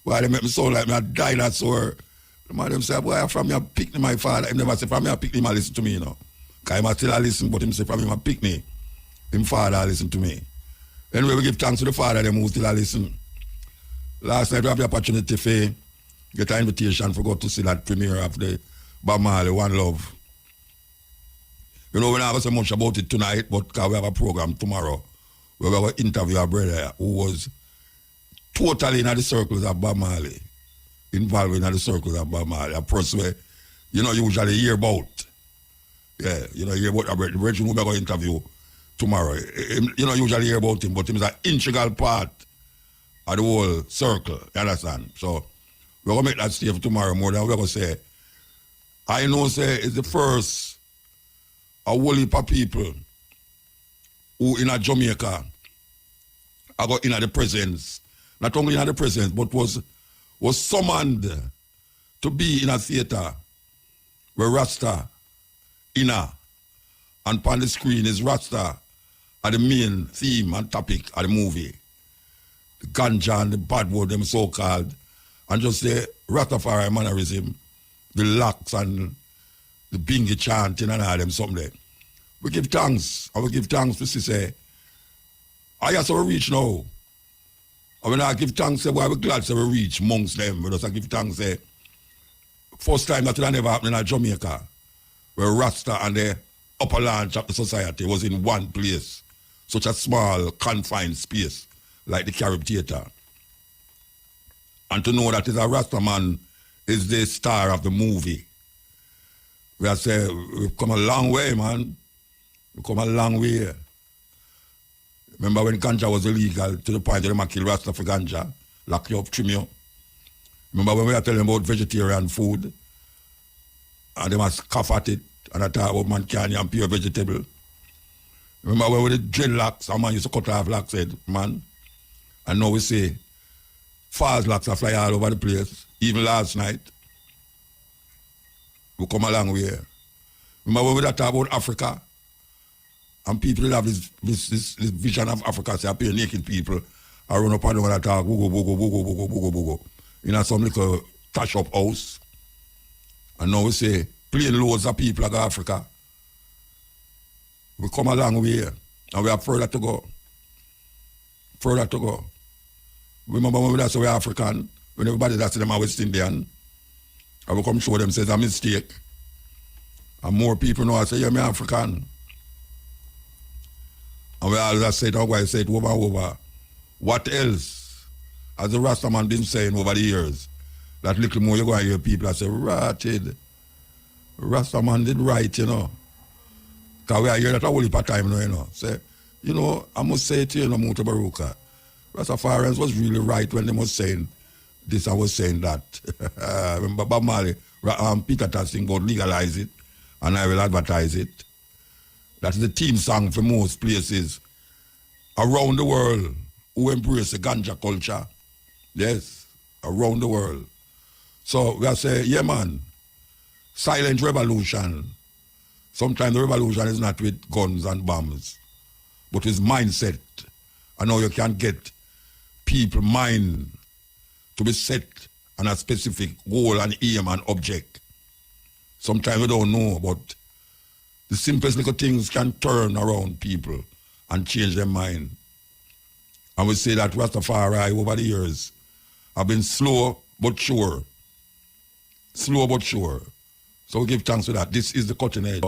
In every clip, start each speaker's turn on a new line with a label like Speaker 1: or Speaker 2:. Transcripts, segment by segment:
Speaker 1: Why they make me sound like me a dinosaur? The man them say, boy, I'm from your picnic, my father. Him never say from your picnic, him listen to me, you know. Because him still a listen, but him say from him a picnic, him father listen to me. Anyway, we give thanks to the father, them who still a listen. Last night we have the opportunity to get an invitation for go to see that premiere of the Bob Marley, One Love. You know, we don't have so much about it tonight, but we have a program tomorrow where we're going to interview a brother who was totally in the circles of Bob Marley, involved in the circles of Bob Marley, a person where, you know, usually hear about. Yeah, you know, hear about the brother who we're going to interview tomorrow. You know, usually hear about him, but him is an integral part of the whole circle, you understand? So, we're going to make that stay for tomorrow more than we're going to say. I know, say, it's the first a whole heap of people who in a Jamaica I got in the presence, not only in the presence, but was summoned to be in a theater where Rasta inner and on the screen is Rasta are the main theme and topic of the movie. The ganja and the bad word, them so-called, and just the Rastafari mannerism, the locks and the bingy chanting and all them something there. We give thanks. I will give thanks to say, I just reach now. And when I give thanks, why we glad to reach amongst them. We just give thanks. First time that it never happened in Jamaica, where Rasta and the upper launch of the society was in one place, such a small, confined space, like the Carib Theatre. And to know that is a Rasta man is the star of the movie. We have said, we've come a long way, man. We've come a long way. Remember when ganja was illegal to the point that they might kill Rasta for ganja, lock you up, trim you. Remember when we were telling about vegetarian food, and they must cough at it, and I talk about man candy and pure vegetable. Remember when we did dreadlocks, a man used to cut off locks head, man. And now we say, false locks are fly all over the place. Even last night, we come a long way. Remember when we talk about Africa, and people have this vision of Africa, say, appear naked people, I run up and down and talk, boogo, boogo, boogo, boogo, boogo, boogo. In some little touch-up house. And now we say, plain loads of people like Africa. We come a long way, and we have further to go. Further to go. Remember when we say we're African, when everybody that say them are West Indian, I will come show them, says a mistake. And more people know I say, yeah, I'm African. And we always say it, I say it over and over. What else? As the Rasta man been saying over the years, that little more you go and hear people that say, ratted. Rasta man did right, you know. Because we are here that a whole heap of time now, you know. Say, you know, I must say it to you, Mutabaruka. Rastafarians was really right when they was saying this and was saying that. Remember Bob Marley, Peter Tasting about legalize it, and I will advertise it. That is the theme song for most places around the world who embrace the ganja culture. Yes, around the world. So we are saying, yeah man, silent revolution. Sometimes the revolution is not with guns and bombs, but with mindset. And how you can get people mind to be set on a specific goal and aim and object. Sometimes we don't know, but the simplest little things can turn around people and change their mind. And we say that Rastafari over the years have been slow but sure. Slow but sure. So we give thanks for that. This is the cutting edge.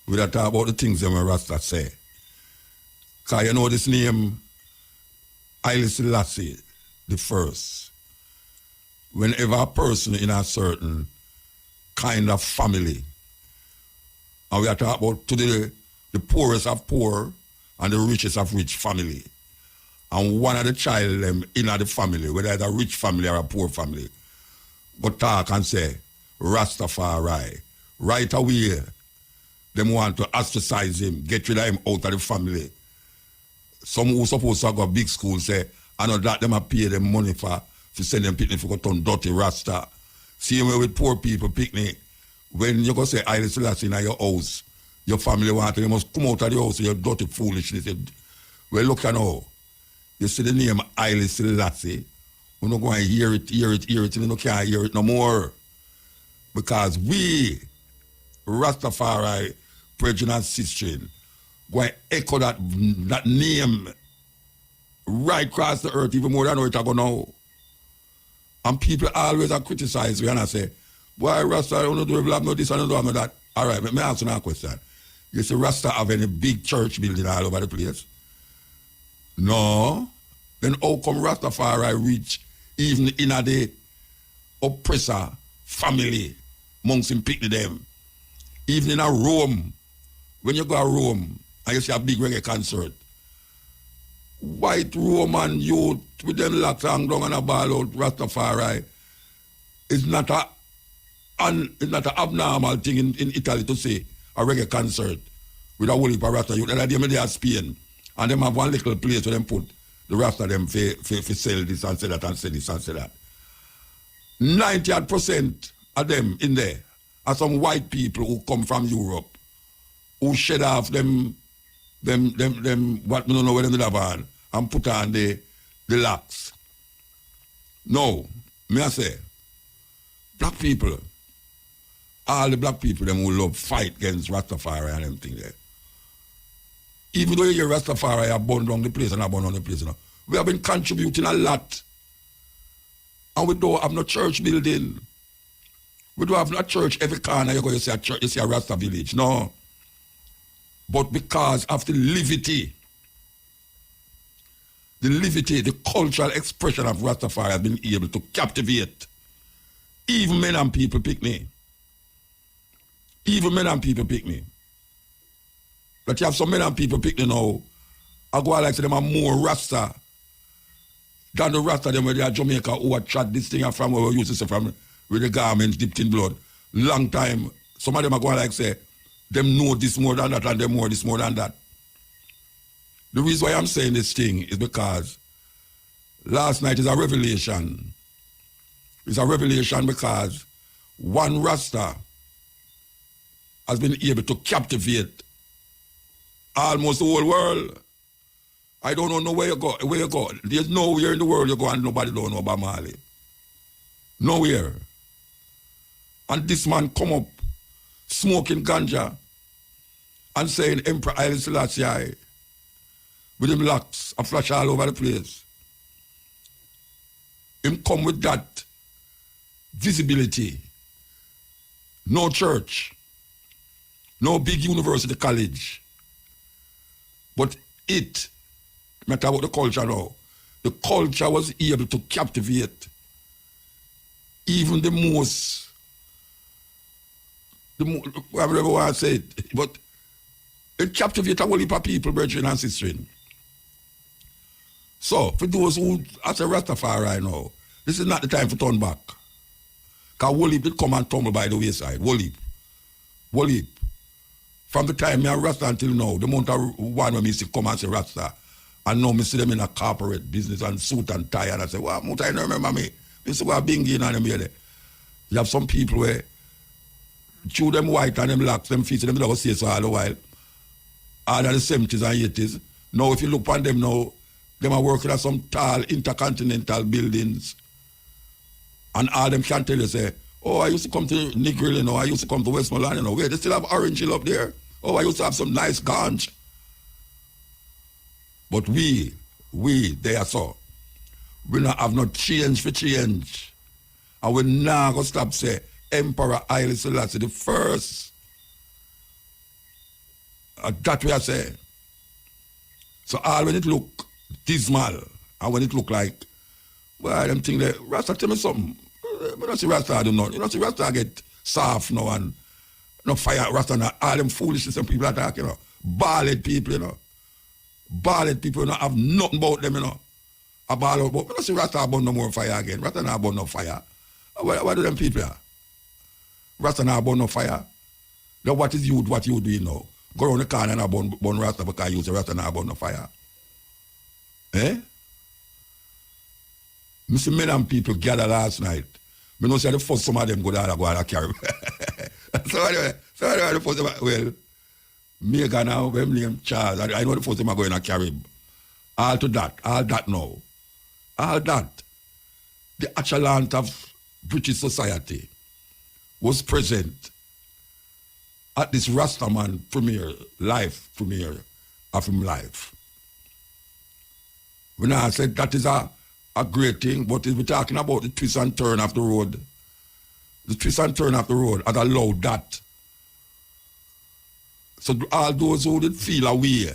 Speaker 1: We talk about the things that Rasta say. Because you know this name, Haile Selassie the first. Whenever a person in a certain kind of family, and we are talking about to the poorest of poor and the richest of rich family. And one of the child in the family, whether it's a rich family or a poor family, go talk and say, Rastafari. Right away, them want to ostracize him, get rid of him out of the family. Some who supposed to go to big school say, I know that them a pay them money for send them picnic for go turn dirty Rasta. Same way with poor people picnic. When you go say Haile Selassie in your house, your family want to, you must come out of the house with your dirty foolishness. Well, look at now. You see the name Haile Selassie We're not going to hear it, and you no can't hear it no more. Because we, Rastafari, brethren and sisters, going to echo that name right across the earth, even more than how it go now. And people always are criticize me and I say, boy, Rasta, I don't do no this, I don't do no that. All right, let me answer that question. You see, Rasta have any big church building all over the place? No. Then how come Rastafari reach even in the oppressor family amongst him picking them? Even in a Rome, when you go to Rome and you see a big reggae concert, white Roman youth with them locks hang down and a ball out Rastafari is not a abnormal thing in Italy to say a reggae concert with a whole heap of Rasta youth. And they are Spain and them have one little place where them put the Rasta them for sell this and sell that and sell this and sell that. 90% of them in there are some white people who come from Europe who shed off them what we don't know where they have on and put on the locks. No, me I say, black people, all the black people them who love fight against Rastafari and them thing there. Even though you hear Rastafari have burned down the place and have burned down the place, you know, we have been contributing a lot. And we don't have no church building. We don't have no church every corner. You go, you see a church, you see a Rasta village. No. But because of the levity, the cultural expression of Rastafari has been able to captivate even men and people pick me. Even men and people pick me. But you have some men and people pick me now. I go like say them are more Rasta than the Rasta them where they are Jamaica who had tried this thing from where we used to say from with the garments dipped in blood. Long time. Some of them are going like say them know this more than that and them know this more than that. The reason why I'm saying this thing is because last night is a revelation. It's a revelation because one Rasta has been able to captivate almost the whole world. I don't know where you go. There's nowhere in the world you go and nobody don't know about Marley. Nowhere. And this man come up smoking ganja and saying Emperor Haile Selassie with him locks and flash all over the place. Him come with that visibility. No church. No big university college. But it, matter about the culture now, the culture was able to captivate even the most, whatever I want to say it, but it captivated a whole heap of people, brethren and sisters. So, for those who, as a Rastafari right now, this is not the time for turn back. Because whole heap did come and tumble by the wayside. Whole heap. Whole heap. From the time I Rasta until now, the amount of one when me see come and say Rasta, and now me see them in a corporate business and suit and tie, and I say, well, I don't remember me. Me see what Bingy and them here. You have some people where chew them white and them blacks, them feet, them don't say so all the while. All in the 70s and 80s. Now if you look on them now, them are working at some tall intercontinental buildings. And all them can tell you, say, oh, I used to come to Negril, you know, I used to come to Westmoreland, you know, where they still have Orange Hill up there. Oh, I used to have some nice ganj. But we, they are so. We not have no change for change. And we now go stop say, Emperor Haile Selassie the first. That we are saying. So all when it look dismal, and when it look like, well, them think that, Rasta tell me something. I don't see Rasta do nothing. You don't see Rasta get soft now and no fire Rasta now. All them foolishness and people attack, you know. Bald people, you know. Bald people, you know, have nothing about them, you know. A ball out, but I don't see Rasta burn no more fire again. Rasta now burn no fire. What do them people are? Rasta now burn no fire. Now what is what you doing now? Go around the corner and burn Rasta because you say Rasta now burn no fire. Eh? I see men and people gather last night. I know see the first some of them go down and carry. So anyway, the first well, Megan now, them name Charles, I know the first time I go in a carry. All that now. All that. the achelant of British society was present at this Rastaman life premiere of him life. When I said that is a great thing, but we're talking about the twist and turn of the road. The twist and turn of the road had allowed that. So all those who did feel a way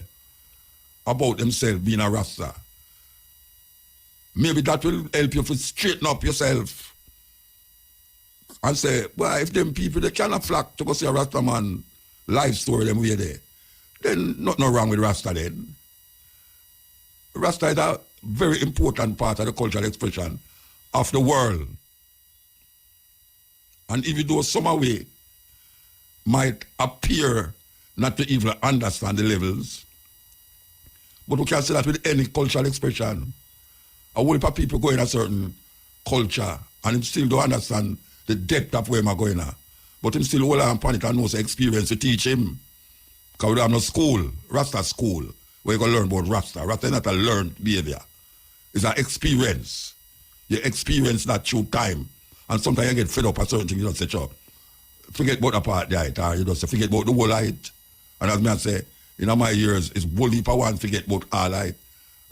Speaker 1: about themselves being a Rasta, maybe that will help you to straighten up yourself and say, well, if them people, they cannot flock to go see a Rasta man life story them way there, then nothing wrong with Rasta then. Rasta is a very important part of the cultural expression of the world. And even though some way might appear not to even understand the levels, but we can say that with any cultural expression. A whole heap of people go in a certain culture and him still don't understand the depth of where I'm going at. But him still hold on upon it and knows the experience to teach him. Because we don't have no school, Rasta school, where you can learn about Rasta. Rasta is not a learned behavior. It's an experience. You experience that through time. And sometimes you get fed up at certain things, you just say, sure, forget about the part there, or you just say, forget about the whole height. And as me I say, in my years, it's whole heap of one forget about all height.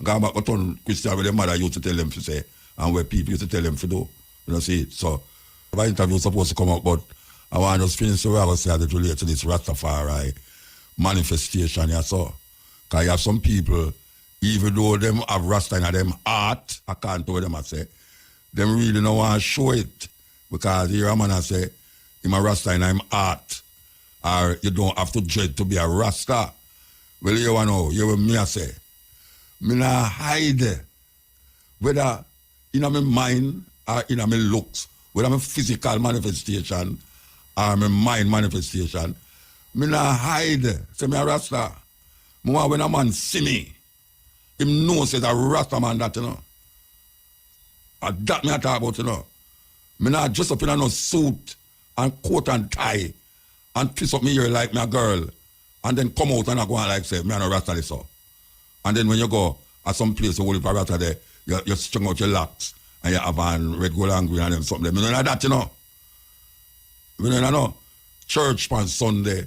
Speaker 1: Going back to turn Christian where their mother used to tell them to say, and where people used to tell them to do. You know, see it. So, my interview was supposed to come out, but I want to just finish the way I was saying that relate to this Rastafari manifestation, yeah, so. Because you have some people, even though them have Rasta in them art, I can't tell them, I say, them really don't want to show it. Because here a man I say, I'm a Rasta in him art, or you don't have to dread to be a Rasta. Well, you want to know, you hear me I say, me not hide whether in my mind or in my looks, whether my physical manifestation or my mind manifestation. Me not hide, say me a Rasta. More when a man see me, him knows it's a Rasta man that, you know. And that me I talk about, you know. Me not dress up in a no suit and coat and tie and twist up me hair like me a girl and then come out and I go on like say, me a no Rasta this so. And then when you go at some place, you hold a Rasta there, you string out your locks and you have on red, gold and green and them something. Me know like that, you know. Me know. Church on Sunday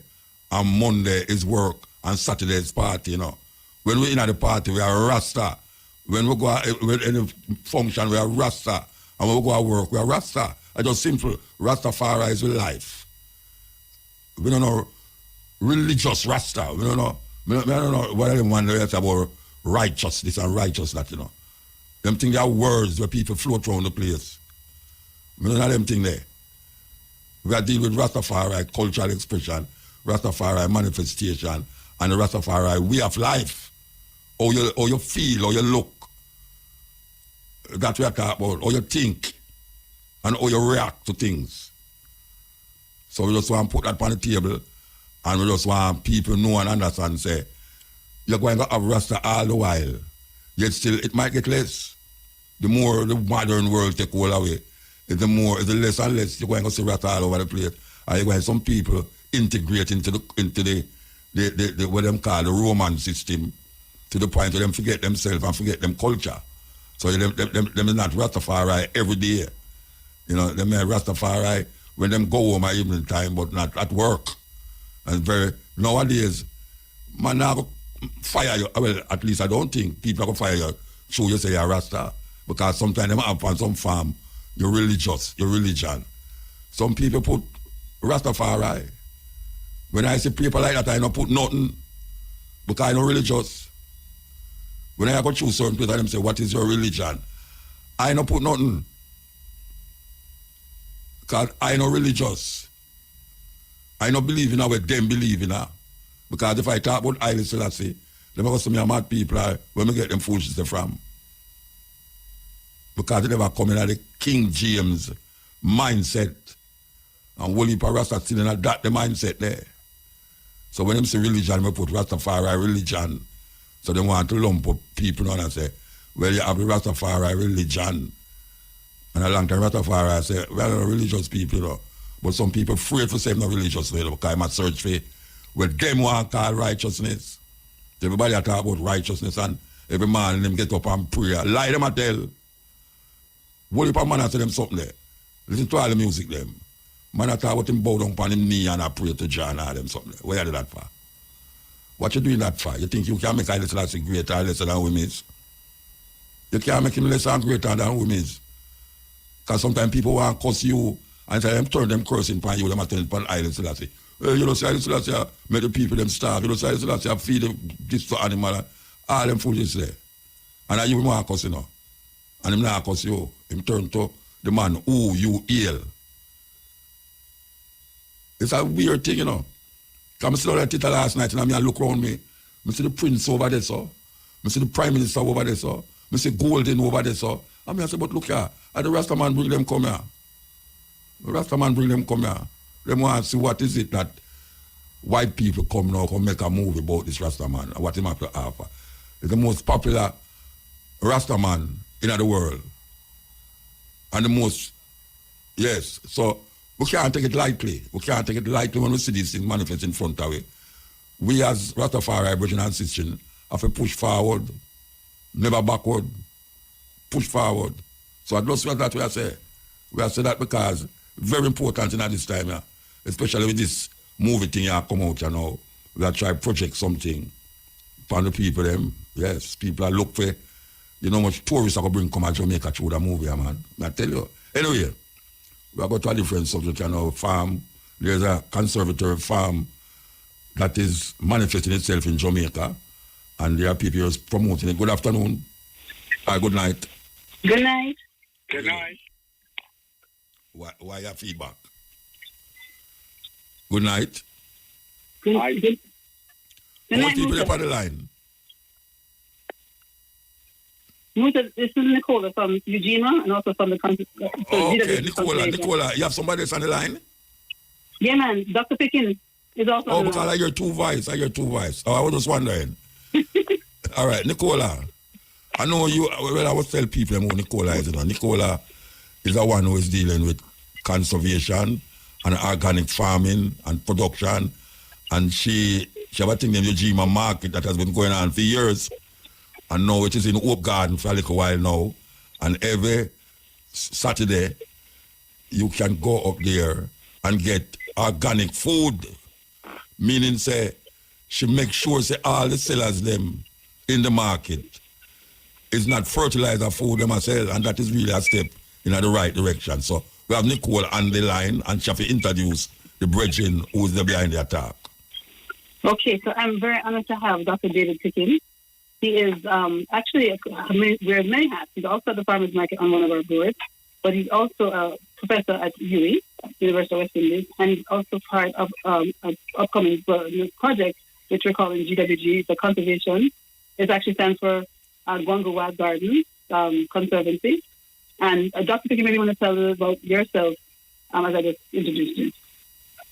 Speaker 1: and Monday is work and Saturday is party, you know. When we in at the party, we are Rasta. When we go in any function, we are Rasta. And when we go to work, we are Rasta. It's just simple. Rastafari is life. We don't know religious Rasta. We don't know. We don't know what them want to say about righteousness and righteous that, you know. Them things are words where people float around the place. We don't know them things there. We are dealing with Rastafari cultural expression, Rastafari manifestation, and the Rastafari way of life. How you feel, how you look. That's what we are talking about. How you think and how you react to things. So we just want to put that on the table and we just want people know and understand and say, you're going to have Rasta all the while. Yet still, it might get less. The more the modern world take all away, the less and less you're going to see Rasta all over the place. And you're going to some people integrate into the what them call the Roman system to the point where them forget themselves and forget them culture. So them is not Rastafari every day. You know, them are Rastafari when them go home at evening time, but not at work. And nowadays, man, now fire you. Well, at least I don't think people are going to fire you. So you say you're Rasta. Because sometimes them up on some farm, you're religious, your religion. Some people put Rastafari. When I see people like that, I don't put nothing. Because I'm not religious. When I go through certain people, them say, what is your religion? I don't put nothing. Because I not religious. I don't believe in what them believe in. Because if I talk about Haile Selassie, them are going to say me mad people where me get them foolishness from. Because they never come in at the King James mindset. And Wally Rasta still in that the mindset there. So when them say religion, we put Rastafari religion. So they want to lump up people on and say, well, you have the Rastafari religion. And a long time Rastafari say, well, they're religious people, you know. But some people afraid to say they're not religious, you know, because I'm at search for what them want to call righteousness. Everybody talk about righteousness and every man them get up and pray. Lie them a tell. What if a man say them something there? Listen to all the music them. Man I talk about him bow down on him knee and I pray to John and them something there. Where you do that for? What you doing that for? You think you can make Haile Selassie greater or lesser than we is? You can't make him lesser and greater than we is. Because sometimes people want to curse you and say them turn them cursing upon you, them turn upon Haile Selassie. You know, say Haile Selassie make the people them starve. You know, say Haile Selassie feed them this to animal. All them foolishness there. And you want to curse, you know. And him not curse you. Him turn to the man who you hail. It's a weird thing, you know. Because I saw that theater last night and I look around me. I see the prince over there, so. I see the prime minister over there, so. I see Golden over there, so. And I say, but look here. And the Rasta man bring them come here. The Rasta man bring them come here. They want to see what is it that white people come now, come make a movie about this Rasta man and what he have to offer. It's the most popular Rasta man in the world. And the most, yes. So we can't take it lightly. We can't take it lightly when we see these things manifest in front of it. We as Rastafari, Virgin and Sistine, have to push forward, never backward, push forward. So I just that's what I say. We have said that because very important in this time, yeah. Especially with this movie thing that come out, you know. We have tried to project something for the people them. Yes, people are look for, you know, much tourists are going to bring come to Jamaica through the movie, man. I tell you. Anyway, we have got to a different subject, you know, farm. There's a conservatory farm that is manifesting itself in Jamaica, and there are people who are promoting it. Good afternoon. Good night.
Speaker 2: Good night.
Speaker 3: Good night.
Speaker 1: Why your feedback? Good night.
Speaker 2: Good night. Good
Speaker 1: night, people up on the line.
Speaker 2: This is Nicola from Eugenia and also from the country.
Speaker 1: Okay, Nicola, you have somebody else on the line?
Speaker 2: Yeah, man. Dr. Pickens is also on the
Speaker 1: because
Speaker 2: line.
Speaker 1: I hear two voices. Oh, I was just wondering. All right, Nicola. I know you, well, I was tell people who Nicola is. You know. Nicola is the one who is dealing with conservation and organic farming and production. And she have a thing in the Eugenia market that has been going on for years. And now it is in Hope Garden for a little while now. And every Saturday, you can go up there and get organic food. Meaning, say, she makes sure, say, all the sellers them in the market is not fertilizer food them sell, and that is really a step in the right direction. So we have Nicole on the line, and she have to introduce the brethren who's there behind the attack.
Speaker 2: Okay, so I'm very honored to have Dr. David Pickens. He is actually, wears many hats. He's also at the Farmers Market on one of our boards, but he's also a professor at UWI, University of West Indies, and he's also part of an upcoming project, which we're calling GWG, the conservation. It actually stands for Gwango Wild Gardens Conservancy. And Dr. Pickens, maybe you want to tell us about yourself as I just introduced you.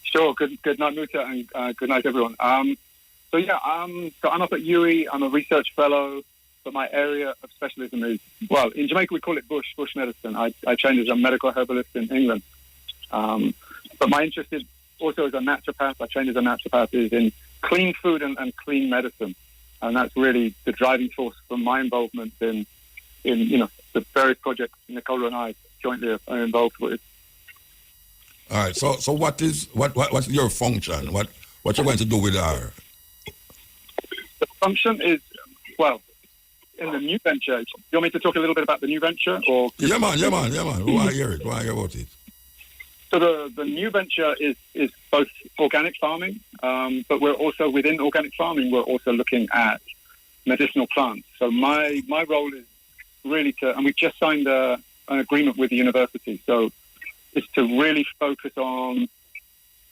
Speaker 3: Sure. Good night, Muta, and good night, everyone. So I'm up at UWI. I'm a research fellow, but my area of specialism is, well, in Jamaica we call it bush medicine. I trained as a medical herbalist in England. But my interest is also as a naturopath. I trained as a naturopath is in clean food and clean medicine. And that's really the driving force for my involvement in the various projects Nicola and I jointly are involved with.
Speaker 1: All right. So what's your function? What you're going to do with her?
Speaker 3: The function is, well, in the new venture. Do you want me to talk a little bit about the new venture? Or
Speaker 1: Yeah, man. Why hear it? Why hear about it?
Speaker 3: So the new venture is both organic farming, but we're also within organic farming. We're also looking at medicinal plants. So my role is really and we've just signed an agreement with the university. So it's to really focus on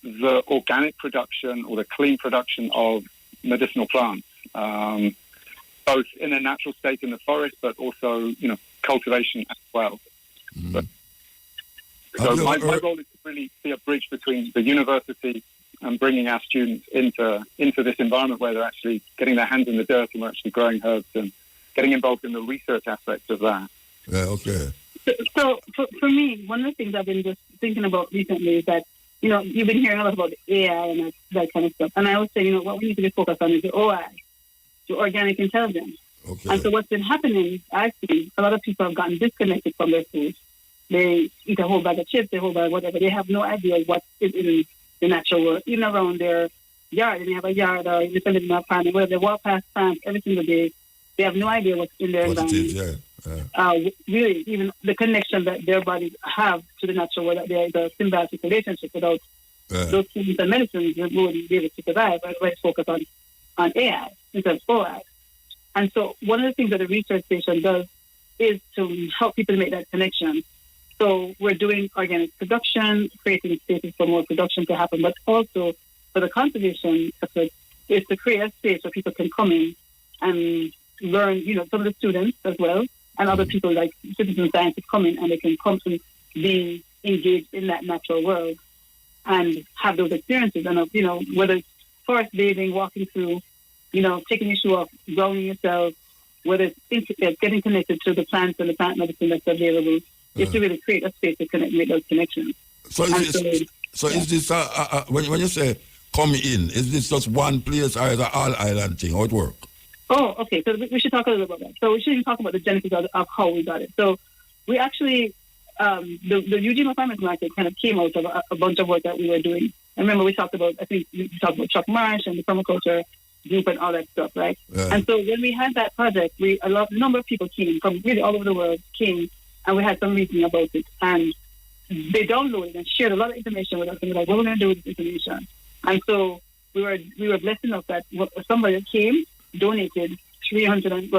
Speaker 3: the organic production or the clean production of medicinal plants, both in a natural state in the forest, but also cultivation as well.
Speaker 1: Mm.
Speaker 3: So my role is to really be a bridge between the university and bringing our students into this environment where they're actually getting their hands in the dirt and we're actually growing herbs and getting involved in the research aspects of that.
Speaker 1: Yeah, okay.
Speaker 2: So for me, one of the things I've been just thinking about recently is that, you've been hearing a lot about AI and that kind of stuff. And I always say, what we need to be focused on is the OI, the organic intelligence.
Speaker 1: Okay.
Speaker 2: And so what's been happening, I see, a lot of people have gotten disconnected from their food. they eat a whole bag of chips, a whole bag of whatever. They have no idea what is in the natural world, even around their yard. They have a yard or they live in a farm, where they walk past plants every single day. They have no idea what's in their environment. Really, even the connection that their bodies have to the natural world, that there is a symbiotic relationship. Without those things and medicines, we wouldn't be able to survive. Everybody's focused on AI instead of OI. And so one of the things that the research station does is to help people make that connection. So we're doing organic production, creating spaces for more production to happen, but also for the conservation effort is to create a space where people can come in and learn, some of the students as well, and other people like citizen scientists come in and they can come to be engaged in that natural world and have those experiences. And, whether it's forest bathing, walking through, taking your shoe off, grounding yourself, whether it's getting connected to the plants and the plant medicine that's available, is to really create a space to make those connections.
Speaker 1: So is this, when you say come in, is this just one place or is it all island thing? How it work?
Speaker 2: Oh, okay. So we should talk a little about that. So we should even talk about the genesis of how we got it. So we actually, the Eugene Farmers Market kind of came out of a bunch of work that we were doing. I remember we talked about Chuck Marsh and the permaculture group and all that stuff, right? Yeah. And so when we had that project, a number of people came from really all over the world came, and we had some reasoning about it. And they downloaded and shared a lot of information with us, and we're like, what are we going to do with this information? And so we were blessed enough that somebody came, donated 300,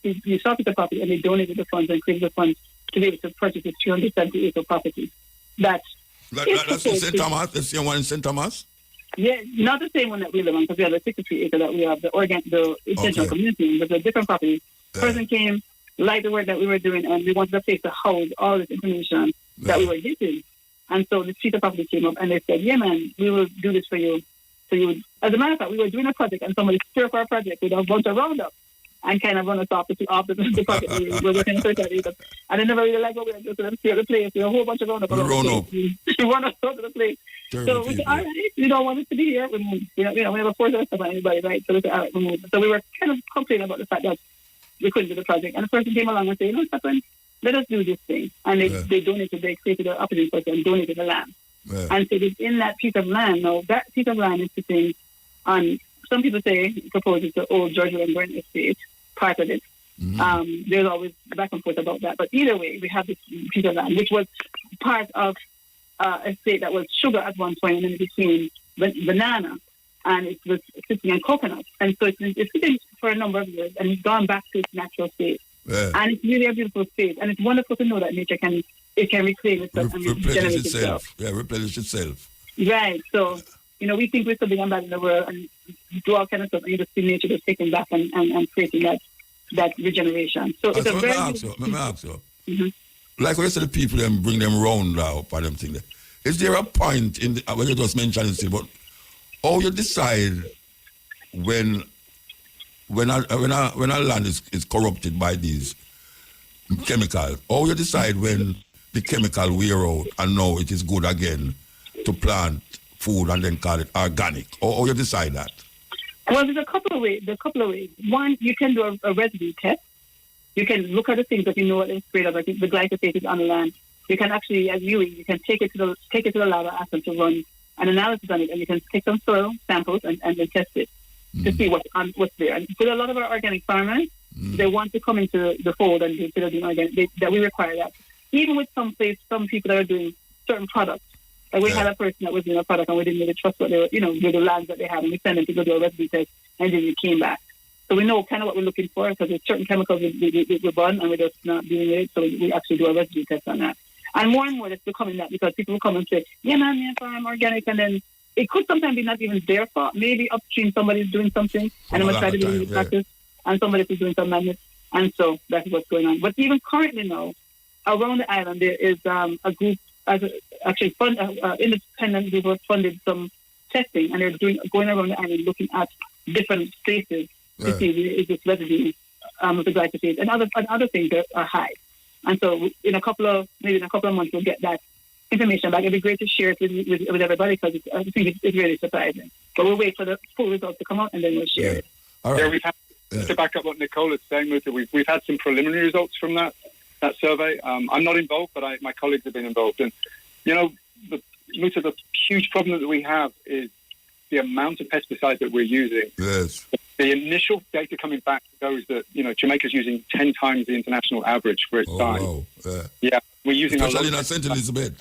Speaker 2: we started the property and they donated the funds and created the funds to be able to purchase this 370 acre property. That's
Speaker 1: in St. Thomas? That's the one in St. Thomas?
Speaker 2: Yeah, not the same one that we live on, because we have the 63 acre that we have, the intentional community, but a different property. Yeah. Person came, liked the work that we were doing, and we wanted a place to house all this information that we were getting. And so the piece of property came up and they said, yeah, man, we will do this for you. So as a matter of fact, we were doing a project and somebody stirred our project with a bunch of Roundup and kind of run us off the project. We were working in circuit. And they never really liked what we were doing, so them clear the place. We had a whole bunch of Roundup.
Speaker 1: We
Speaker 2: run us out of the place. So we said, all right, we don't want it to be here, we moved. We never forced us about anybody, right? So we said, all right, we moved. So we were kind of complaining about the fact that we couldn't do the project. And the person came along and said, Stefan, let us do this thing. And they donated, they created an opportunity for us and donated the land. Yeah. And so in that piece of land, now that piece of land is sitting on, some people say, propose it's the old George Rembrandt estate, part of it. Mm-hmm. There's always back and forth about that. But either way, we have this piece of land, which was part of a state that was sugar at one point, and then it became banana, and it was sitting in coconut. And so it's sitting for a number of years, and it's gone back to its natural state. Yeah. And it's really a beautiful state. And it's wonderful to know that nature can reclaim itself and regenerate itself.
Speaker 1: Yeah, replenish itself.
Speaker 2: Right. So, we think we're so big and bad in the world and do all kind of stuff, and you just see nature just taking back and creating that regeneration. So it's a very...
Speaker 1: Let me ask you. Mm-hmm. Like when you say the people them bring them round now for them thing there, is there a point in when you just mentioned it, but how you decide when a land is corrupted by these chemicals, how you decide when the chemical wear out and now it is good again to plant food and then call it organic? Or how you decide that?
Speaker 2: Well, there's a couple of ways. One, you can do a residue test. You can look at the things that you know what is sprayed of. Like the glyphosate is on the land. You can actually, as you can take it to the lab and ask them to run an analysis on it, and you can take some soil samples and then test it to see what's there. And for a lot of our organic farmers, they want to come into the fold and consider doing organic. That we require that. Even with some people that are doing certain products. Like we had a person that was doing a product and we didn't really trust what they were, with the lands that they had, and we sent them to go do a residue test, and then it came back. So we know kind of what we're looking for, because there's certain chemicals we run and we're just not doing it, so we actually do a residue test on that. And more it's becoming that, because people will come and say, yeah, man, I'm organic, and then it could sometimes be not even their fault. Maybe upstream somebody's doing something, and I'm going to try to do the practice, and somebody is doing some madness, and so that's what's going on. But even currently now, around the island, there is a group, independent group has funded some testing, and they're going around the island looking at different places to see is this residue of the glyphosate, and other things that are high. And so in a couple of months, we'll get that information back. It'd be great to share it with everybody, because I think it's really surprising. But we'll wait for the full results to come out, and then we'll share it.
Speaker 3: All right. We've had, to back up what Nicole is saying, Luther, we've had some preliminary results from that. that survey. I'm not involved, but my colleagues have been involved. And, the huge problem that we have is the amount of pesticides that we're using.
Speaker 1: Yes.
Speaker 3: The initial data coming back shows that, Jamaica's using 10 times the international average for its size.
Speaker 1: Wow.
Speaker 3: Yeah, we're using
Speaker 1: especially in St. Elizabeth.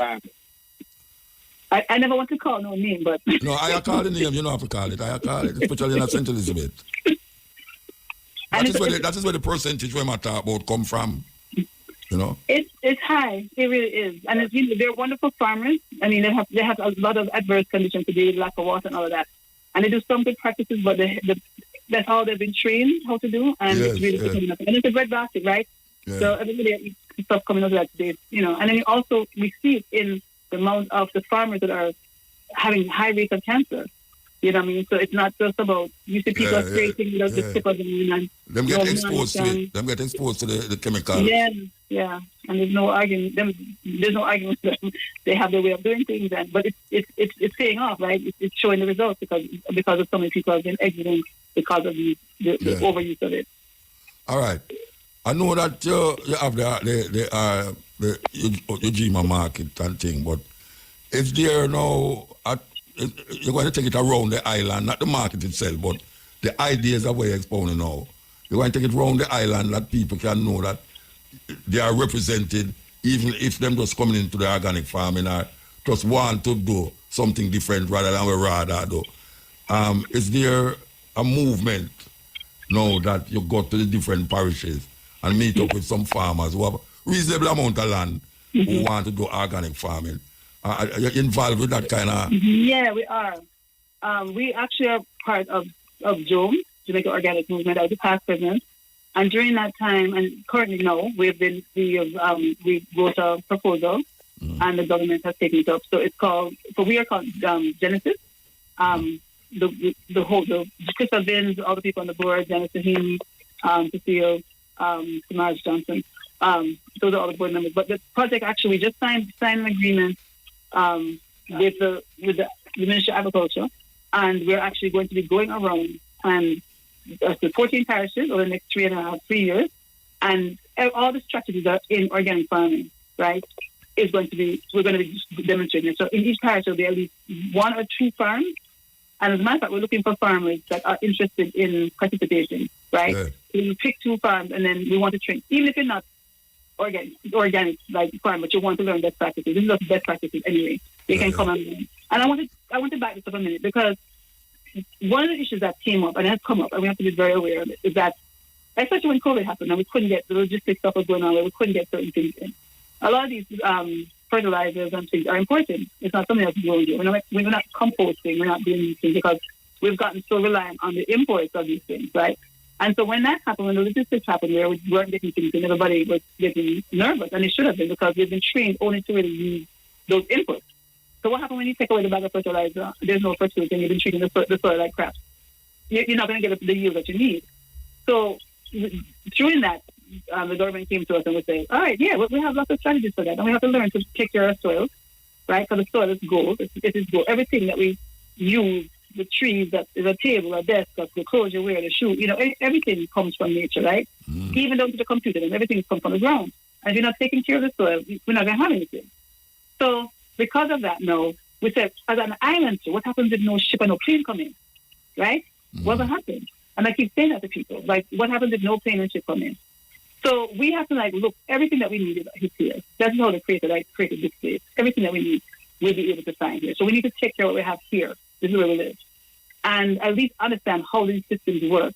Speaker 2: I never want to call no name, but...
Speaker 1: No, I call the name. You don't have to call it. I call it, especially in St. Elizabeth. That is where the percentage we might talk about come from.
Speaker 2: It's high. It really is, and they're wonderful farmers. I mean, they have a lot of adverse conditions to do with lack of water and all of that, and they do some good practices, but that's all they've been trained how to do, and it's really coming up. And it's a breadbasket, right? Yeah. So everybody stuff coming out of that today, And then also we see it in the amount of the farmers that are having high rates of cancer. You know what I mean? So it's not just about, you see people creating just because of
Speaker 1: them get exposed to it. Them get exposed to the chemicals.
Speaker 2: Yeah. And there's no argument. There's no argument that they have their way of doing things, but it's paying off, right? It's showing the results because of so many people have been exiting because of the overuse of it.
Speaker 1: All right. I know that you have the Ujima market and thing, but it's there now. You're going to take it around the island, not the market itself, but the ideas of what you're expounding now. You're going to take it around the island that people can know that they are represented, even if them just coming into the organic farming or just want to do something different rather than we rather do. Is there a movement now that you go to the different parishes and meet up with some farmers who have reasonable amount of land who want to do organic farming? Are you involved with that kind of...
Speaker 2: Yeah, we are. We actually are part of JOME, Jamaica Organic Movement. I was the past president. And during that time, and currently now, we wrote a proposal, and the government has taken it up. So we are called Genesis. The Crystal Vins, all the people on the board, Genesis Heaney, Cecile, Samaj Johnson, those are all the board members. But the project actually, we just signed an agreement with the Ministry of Agriculture, and we're actually going to be going around and the 14 parishes over the next 3 years, and all the strategies that are in organic farming, right, we're going to be demonstrating it. So in each parish there'll be at least 1 or 2 farms, and as a matter of fact, we're looking for farmers that are interested in participating, right? Yeah. So we pick 2 farms, and then we want to train, even if you're not organic like farm, but you want to learn best practices. This is just best practices anyway. They can come and learn. And I want to back this up a minute, because one of the issues that came up, and it has come up, and we have to be very aware of it, is that, especially when COVID happened, and we couldn't get the logistics stuff was going on, where we couldn't get certain things in. A lot of these fertilizers and things are important. It's not something that's growing here. We're not composting. We're not doing these things because we've gotten so reliant on the imports of these things, right? And so when that happened, when the logistics happened, where we weren't getting things in, everybody was getting nervous, and it should have been, because we've been trained only to really use those inputs. So what happens when you take away the bag of fertilizer? There's no fertility, and you've been treating the soil like crap. You're not going to get the yield that you need. So during that, the government came to us and was saying, all right, yeah, we have lots of strategies for that, and we have to learn to take care of soil, right? Because the soil is gold. It is gold. Everything that we use, the trees, that is a table, a desk, the clothes you wear, the shoe, everything comes from nature, right? Even down to the computer, and everything comes from the ground. And if you're not taking care of the soil, we're not going to have anything. So because of that, no, we said, as an island, what happens if no ship and no plane come in, right? What will happen? And I keep saying that to people, like, what happens if no plane and ship come in? So we have to, look, everything that we need is here. That's how they created this place. Everything that we need, we'll be able to find here. So we need to take care of what we have here. This is where we live. And at least understand how these systems work.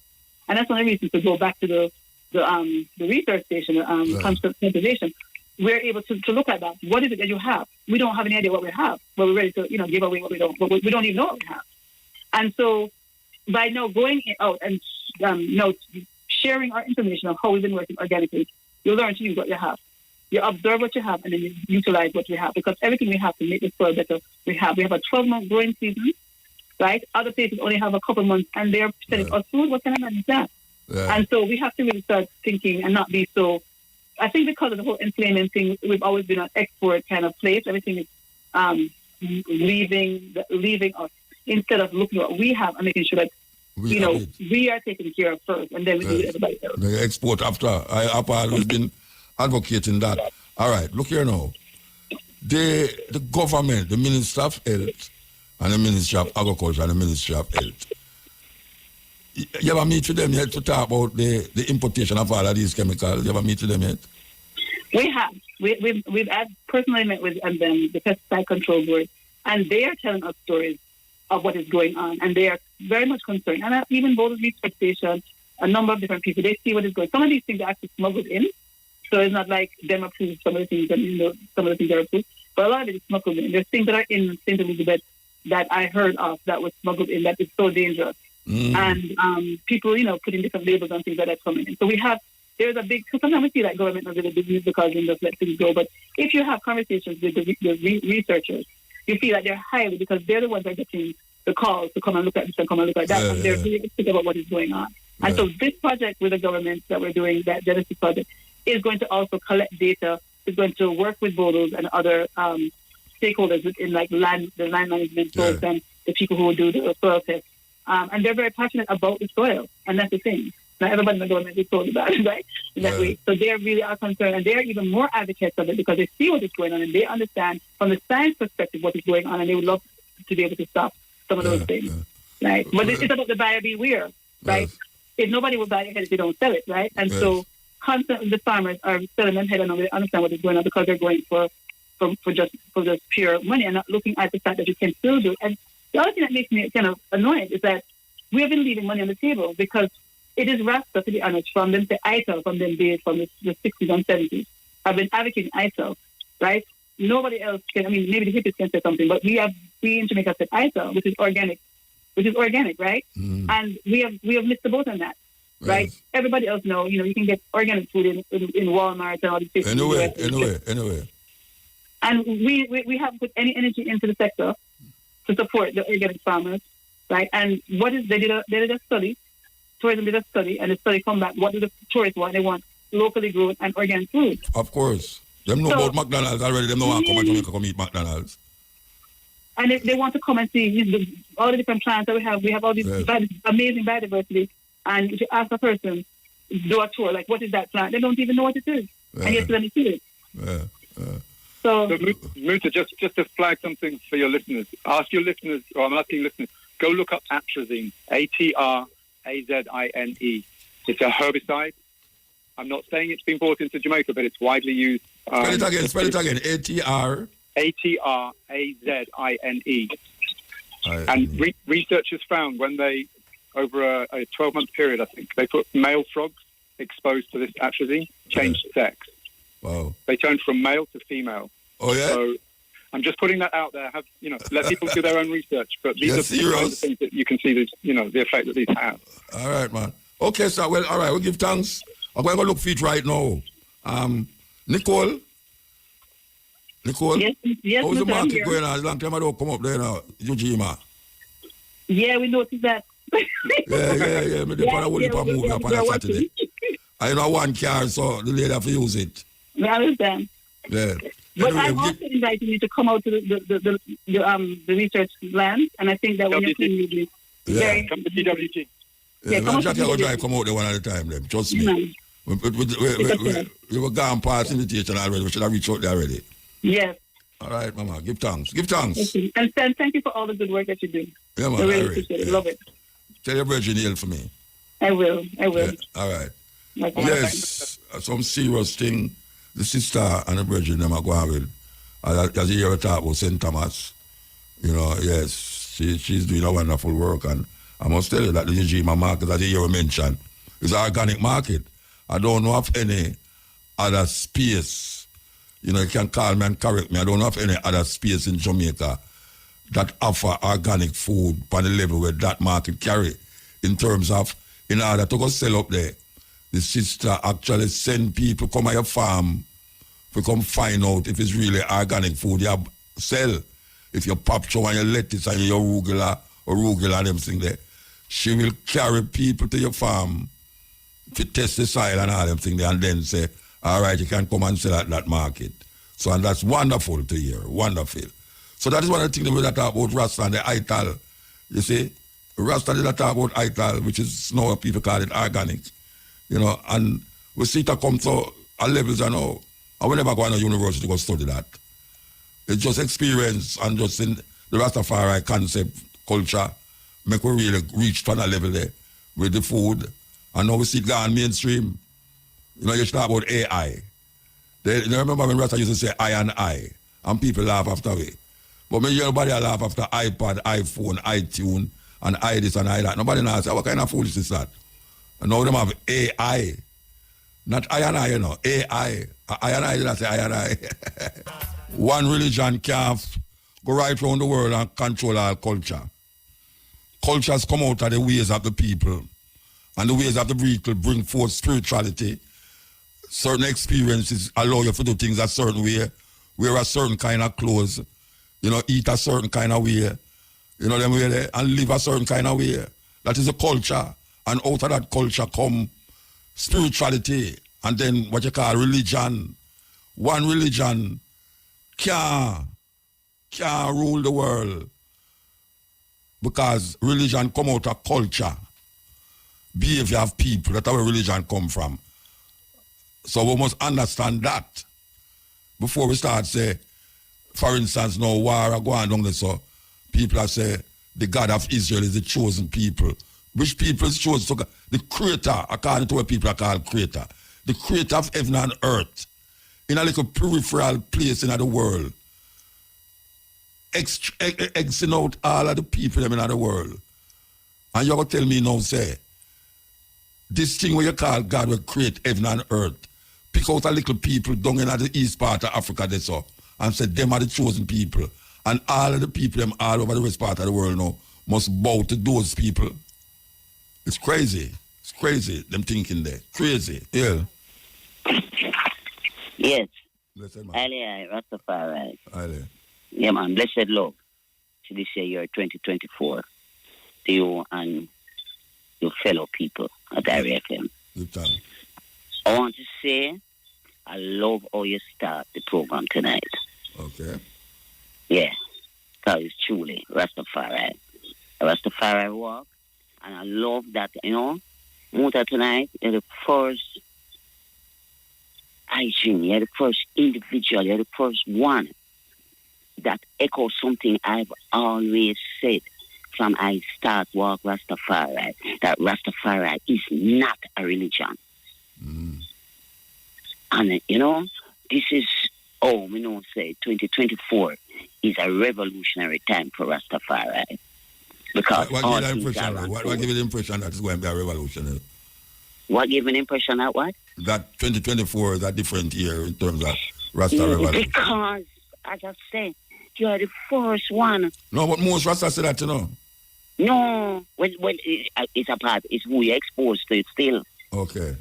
Speaker 2: And that's one of the reasons to go back to the research station, conservation. We're able to look at that. What is it that you have? We don't have any idea what we have, but we're ready to, give away what we don't. But we don't even know what we have. And so by now going out and sharing our information of how we've been working organically, you learn to use what you have. You observe what you have, and then you utilize what you have, because everything we have to make the soil better, we have a 12-month growing season, right? Other places only have a couple months, and they're selling us food. What kind of money is that? Yeah. And so we have to really start thinking and not be so. I think because of the whole inflation thing, we've always been an export kind of place. Everything is leaving us, instead of looking at what we have and making sure that we are taken care of first, and then we do everybody else.
Speaker 1: The export after. I've always been advocating that. All right, look here now. The government, the Ministry of Health, and the Ministry of Agriculture and the Ministry of Health. You ever meet with them yet to talk about the importation of all of these chemicals? You ever meet with them yet?
Speaker 2: We have. We've personally met with them, the Pesticide Control Board, and they are telling us stories of what is going on, and they are very much concerned. And even both research stations, a number of different people, they see what is going on. Some of these things are actually smuggled in, so it's not like them approved some of the things, and some of the things are approved, but a lot of it is smuggled in. There's things that are in St. Elizabeth that I heard of that was smuggled in that is so dangerous. And people, putting different labels on things that are coming in. So there's a big, so sometimes we see that government not really business because they just let things go. But if you have conversations with the researchers, you feel that they're highly, because they're the ones that are getting the calls to come and look at this and come and look at that. And they're really excited about what is going on. And so this project with the government that we're doing, that Genesis project, is going to also collect data, is going to work with bodos and other stakeholders within the land management folks and the people who will do the soil tests. And they're very passionate about the soil, and that's the thing. Not everybody in the government is told about it, right? In that way. So they really are concerned, and they're even more advocates of it because they see what is going on, and they understand from the science perspective what is going on, and they would love to be able to stop some of those things, right? But it's about the buyer beware, right? If nobody will buy your head if you don't sell it, right? And so constantly the farmers are selling them head on, they understand what is going on because they're going for just pure money and not looking at the fact that you can still do it. And the other thing that makes me kind of annoyed is that we have been leaving money on the table because it is Rasta, to be honest, from them to ITIL, from them days, from the 60s and 70s. I've been advocating ITIL, right? Nobody else can, maybe the hippies can say something, but we in Jamaica said ITIL, which is organic, right? And we have missed the boat on that, right? Everybody else know, you can get organic food in Walmart and all these places.
Speaker 1: Anyway.
Speaker 2: And we haven't put any energy into the sector to support the organic farmers, right? And they did a study, tourism did a study, and the study come back, what do the tourists want? They want locally grown and organic food.
Speaker 1: Of course. Them know about McDonald's already, them know want to come and Jamaica come eat McDonald's.
Speaker 2: And they want to come and see all the different plants that we have. We have all these amazing biodiversity. And if you ask a person, do a tour, like, what is that plant? They don't even know what it is. And yet, let me see it. So
Speaker 3: Muta, just to flag something for your listeners, ask your listeners, or I'm asking listeners, go look up atrazine, Atrazine. It's a herbicide. I'm not saying it's been brought into Jamaica, but it's widely used.
Speaker 1: Spell it again. ATR.
Speaker 3: Atrazine. And researchers found when they, over a 12-month period, I think, they put male frogs exposed to this atrazine, changed sex.
Speaker 1: Wow.
Speaker 3: They turned from male to female.
Speaker 1: Oh, yeah?
Speaker 3: So I'm just putting that out there. Let people do their own research. But these are the kinds of things that you can see, the effect that these have. All
Speaker 1: right, man. Okay, so, well, all right, we'll give thanks. I'm going to look for it right now. Nicole?
Speaker 2: Yes,
Speaker 1: how's the market going on? It's a long time I don't come up there now, Ujima.
Speaker 2: Yeah, we noticed that.
Speaker 1: yeah. Me depend on what you move up on a Saturday. I know one car, so the lady have to use it.
Speaker 2: I understand.
Speaker 1: Yeah.
Speaker 2: But I'm also inviting you to come out to the research land, and I think that when you're coming,
Speaker 3: come to PWG.
Speaker 1: Come out there one at a time, then. Trust me. We were gone past invitation already. We should have reached out there already.
Speaker 2: Yes.
Speaker 1: All right, Mama. Give thanks.
Speaker 2: And thank you for all the good work that you do.
Speaker 1: Yeah, man.
Speaker 2: I really appreciate it. Love it.
Speaker 1: Tell your Virgin Hill for me.
Speaker 2: I will.
Speaker 1: Yeah. All right.
Speaker 2: Okay.
Speaker 1: Yes, some serious thing. The sister and the Virgin them are going with. As you hear talk about St. Thomas, yes, she's doing a wonderful work. And I must tell you that the Ujima market, as you hear mentioned, is an organic market. I don't know of any other space. You can call me and correct me. I don't know of any other space in Jamaica that offer organic food on the level where that market carry. In terms of, in order to go sell up there, the sister actually send people come at your farm to come find out if it's really organic food you sell. If you pop show and your lettuce and your arugula and everything there, she will carry people to your farm to test the soil and all them things there and then say, all right, you can come and sell at that market. So, and that's wonderful to hear, wonderful. So that is one of the things that we talk about Rasta and the ITAL. You see, Rasta did talk about ITAL, which is now people call it organic. And we see it come to our levels are now. I will never go to university to go study that. It's just experience and just in the Rastafari concept, culture, make we really reach to another level there with the food. And now we see it gone mainstream. You know, you talk about AI. They remember when Rasta used to say I and I, and people laugh after me. But when everybody laugh after iPad, iPhone, iTunes, and I this and I that, nobody knows what kind of foolishness is that. And now them have AI. Not I and I, you know, AI. I and I, did I say I and I? One religion can't go right around the world and control our culture. Cultures come out of the ways of the people. And the ways of the people bring forth spirituality. Certain experiences allow you to do things a certain way, wear a certain kind of clothes, you know, eat a certain kind of way, you know, them way there, and live a certain kind of way. That is a culture. And out of that culture come spirituality and then what you call religion. One religion can't rule the world because religion come out of culture, behavior of people. That's where religion come from. So we must understand that before we start say, for instance, no war are going on there, so people are say the God of Israel is the chosen people. Which people is chosen? So the creator, according to what people are called creator. The creator of heaven and earth in a little peripheral place in the world. Exing out all of the people in the world. And you're going to tell me now, say, this thing where you call God will create heaven and earth. Pick out a little people down in the east part of Africa, they so, and say them are the chosen people. And all of the people them all over the rest part of the world now must bow to those people. It's crazy. It's crazy, them thinking there. Crazy. Yeah.
Speaker 4: Yes.
Speaker 1: Blessed man.
Speaker 4: Ali, Rastafari.
Speaker 1: Ali.
Speaker 4: Yeah, man. Blessed love to this year 2024 to you and your fellow people at IRFM.
Speaker 1: Good time.
Speaker 4: I want to say I love how you start the program tonight.
Speaker 1: Okay.
Speaker 4: Yeah. Because it's truly Rastafari. Rastafari walk. And I love that, you know, Muta tonight, you're the first hygiene, you're the first individual, you're the first one that echoes something I've always said from I start walk Rastafari, that Rastafari is not a religion.
Speaker 1: Mm.
Speaker 4: And, you know, this is, we know, say, 2024 is a revolutionary time for Rastafari. Because
Speaker 1: what give you the impression that it's going to be a revolution?
Speaker 4: What give an impression that what?
Speaker 1: That 2024 is a different year in terms of Rasta revolution.
Speaker 4: Because, as I say, you're the first one.
Speaker 1: No, but most Rasta say that, you know.
Speaker 4: No, well, it's a part. It's who you're exposed to it still.
Speaker 1: Okay.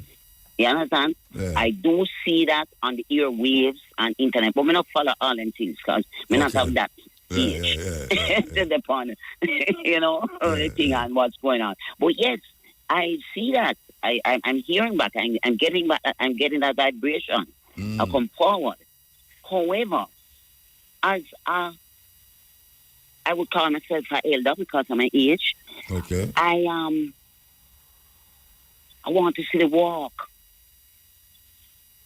Speaker 4: You understand?
Speaker 1: Yeah.
Speaker 4: I do see that on the airwaves and internet, but we not follow all them things because we not have that.
Speaker 1: Yeah.
Speaker 4: To the point, you know, the thing and what's going on. But yes, I see that. I'm hearing back. I'm getting back. I'm getting that vibration. I come forward. However, as I would call myself an elder because of my age.
Speaker 1: Okay.
Speaker 4: I want to see the walk.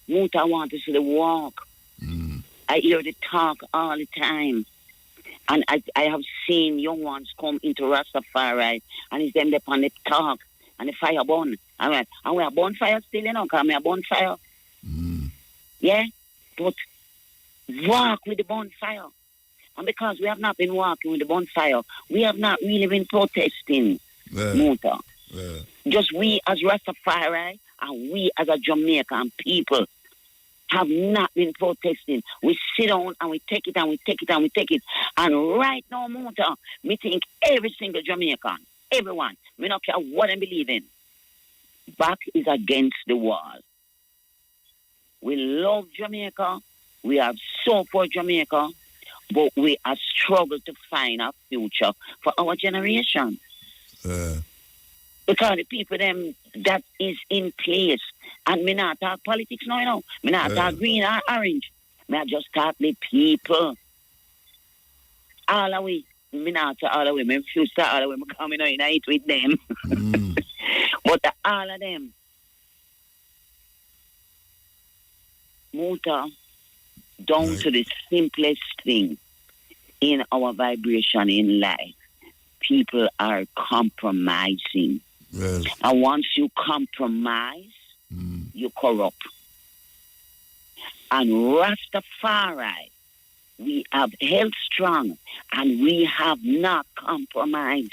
Speaker 4: I want to see the walk. I hear the talk all the time. And I have seen young ones come into Rastafari and it's them upon the talk and the fire burn. And we are bonfire still, you know, because we are bonfire. Yeah? But walk with the bonfire. And because we have not been walking with the bonfire, we have not really been protesting, Muta.
Speaker 1: Yeah.
Speaker 4: Just we as Rastafari and we as a Jamaican people have not been protesting. We sit down and we take it and we take it and we take it. And right now, Muta, me think every single Jamaican, everyone, me not care what I believe in, back is against the wall. We love Jamaica. We are so for Jamaica. But we are struggling to find a future for our generation. Because the people them that is in place, and me not talk politics now, you know. Me not talk green or orange. Me just talk the people. All the way. Me not talk all the way. Me refuse to all the way. Me come in and eat with them. But all of them, Muta, down
Speaker 1: Right.
Speaker 4: to the simplest thing in our vibration in life, people are compromising.
Speaker 1: Yes.
Speaker 4: And once you compromise, you corrupt. And Rastafari, we have held strong and we have not compromised.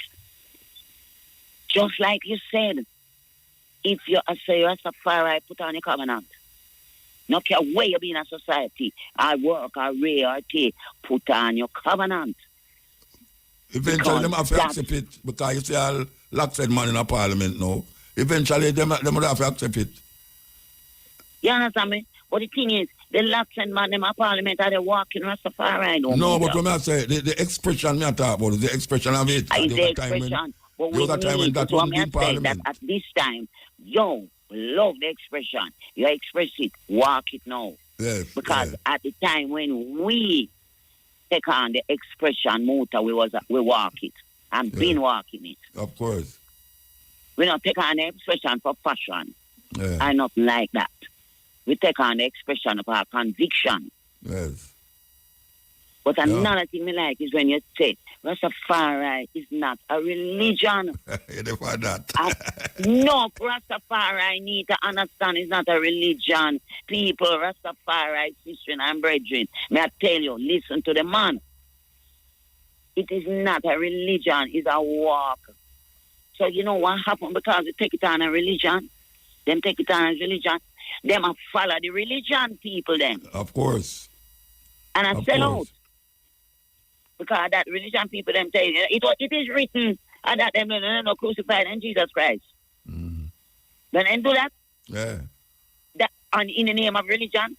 Speaker 4: Just like you said, if you say Rastafari, put on your covenant. No care where you be in a society, I work, I read, I take, put on your covenant.
Speaker 1: Eventually, them have to accept it because you see all locked man in a parliament now. Eventually, them will have to accept it.
Speaker 4: You understand me? But the thing is, the lots and man in my parliament are they walking Rastafari.
Speaker 1: No, but when I say the expression me I talk about is the expression of it.
Speaker 4: Is the expression. But we need to say that at this time, yo, love the expression. You express it, walk it now.
Speaker 1: Yes.
Speaker 4: Because at the time when we take on the expression motor, we walk it and been walking it.
Speaker 1: Of course.
Speaker 4: We don't take on the expression for fashion. I'm not like that. We take on the expression of our conviction.
Speaker 1: Yes.
Speaker 4: But another thing I like is when you say Rastafari is not a religion.
Speaker 1: You never that.
Speaker 4: No, Rastafari need to understand it's not a religion. People, Rastafari, sister and brethren, may I tell you, listen to the man. It is not a religion, it's a walk. So you know what happened because they take it on a religion? Them take it on a religion. Them a follow the religion people then.
Speaker 1: Of course.
Speaker 4: And I sell out. Because that religion people them tell you, it is written and that them no crucified in Jesus Christ. Then they do that?
Speaker 1: Yeah.
Speaker 4: That and in the name of religion.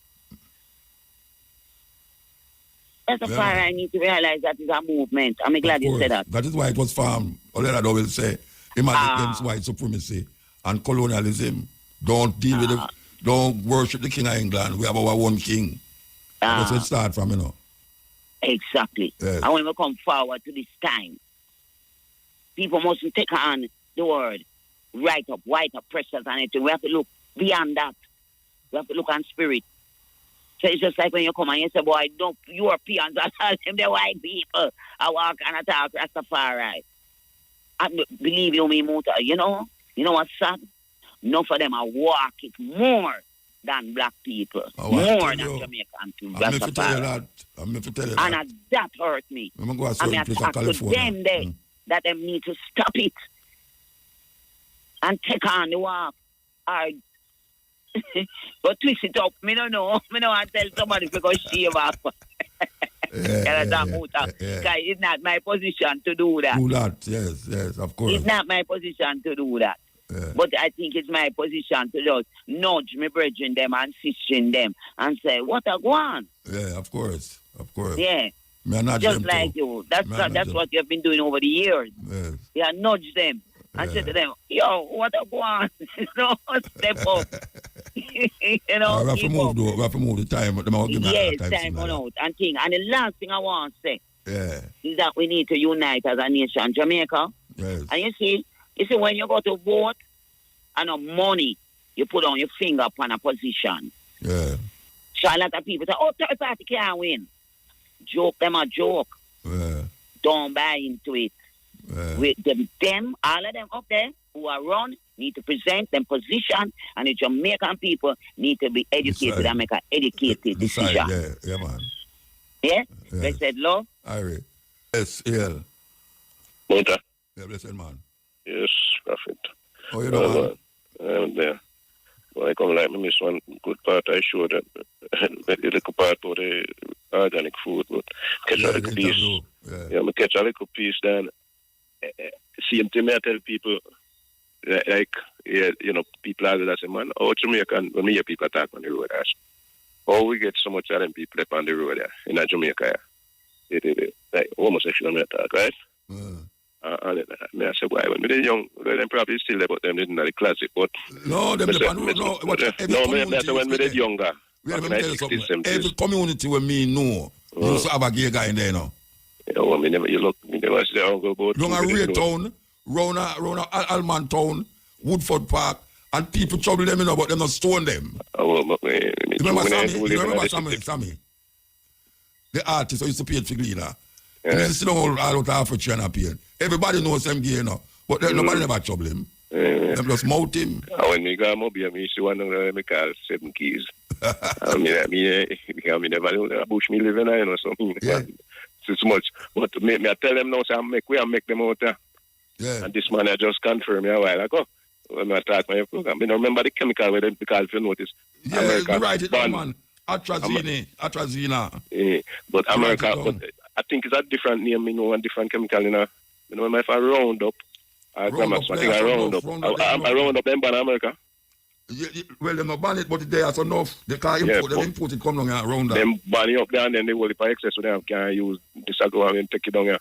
Speaker 4: That's a far I need to realize that is a movement. I'm glad you said that.
Speaker 1: That is why it was formed. Olena will say, imagine against white supremacy and colonialism. Don't deal with it. Don't worship the King of England. We have our own king. That's where it starts from, you know.
Speaker 4: Exactly.
Speaker 1: Yes.
Speaker 4: And when we come forward to this time, people mustn't take on the word right up, white up, precious, and everything. We have to look beyond that. We have to look on spirit. So it's just like when you come and you say, boy, don't Europeans are them the white people. I walk and I talk Rastafari. And believe you me, Muta, you know what's sad? Enough of them are walk it more than black people. More than Jamaican people.
Speaker 1: I'm to tell you that.
Speaker 4: And that hurt me. I mean, I talk to them there that them need to stop it and take on the walk. But twist it up. Me don't know. Me don't want to tell somebody because shave off. It's not my position to do that.
Speaker 1: Do that, yes, of course.
Speaker 4: It's not my position to do that.
Speaker 1: Yeah.
Speaker 4: But I think it's my position to just nudge me brethren them and sistering them and say, what a go on?
Speaker 1: Yeah, of course.
Speaker 4: Yeah. Just like you. That's what you've been doing over the years.
Speaker 1: Yes.
Speaker 4: Yeah, nudge them and say to them, yo, what a go on? No, step up.
Speaker 1: We have to move the time.
Speaker 4: Yes, time run out and thing. And the last thing I want to say is that we need to unite as a nation, Jamaica.
Speaker 1: Yes.
Speaker 4: And you see when you go to vote and money, you put on your finger upon a position.
Speaker 1: Yeah.
Speaker 4: So a lot of people say, third party can't win. Joke them a joke.
Speaker 1: Yeah.
Speaker 4: Don't buy into it.
Speaker 1: Yeah.
Speaker 4: With them, all of them up there who are run need to present them position, and the Jamaican people need to be educated and make an educated decision.
Speaker 1: Yeah, man.
Speaker 4: Yeah? Blessed love.
Speaker 1: Irie. Yes, yeah.
Speaker 5: Muta.
Speaker 1: Yeah, blessed man.
Speaker 5: Yes, Prophet.
Speaker 1: Oh, you know, man?
Speaker 5: I'm there. Well, I come like me miss one good part I showed that the little part of the organic food, but catch a little piece. Yeah, I catch a little piece then. Same thing I tell people, like, people are that say, man, how Jamaican, when we hear people attack on the road, how we get so much of them people up on the road there in Jamaica, like homosexual attack, right? And I said, why? When they're young, they're probably still there, but them didn't have the classic. But
Speaker 1: no, them
Speaker 5: when they're younger.
Speaker 1: Every community with me know, you also have a gay guy in there, no?
Speaker 5: We never see the uncle boat.
Speaker 1: Round Ray Town, round Alman Town, Woodford Park, And people trouble them, but them not stone them. Remember Sammy? The artist who used to pay for Gleaner. He used to sit down all out of Africa and appear. Everybody knows him gay, but nobody never trouble him. Them just mouth him.
Speaker 5: When we go up here, I used to want to call 7 keys. I never bush me living, something.
Speaker 1: Yeah.
Speaker 5: It's much. But I tell them now, so I make them out there.
Speaker 1: Yeah.
Speaker 5: And this man I just confirmed me a while ago. When I start my program, I remember the chemical with them because if you notice.
Speaker 1: Yeah,
Speaker 5: America
Speaker 1: you write it down, man. Atrazina.
Speaker 5: Yeah, but America, but I think it's a different name, a different chemical, if I round up, I round up. I round up them ban America.
Speaker 1: Well, them not ban it, but they are enough. They can't import it, come down and round up.
Speaker 5: Them ban it up there and then they will, if I excess with them, can use this ago and take it down here.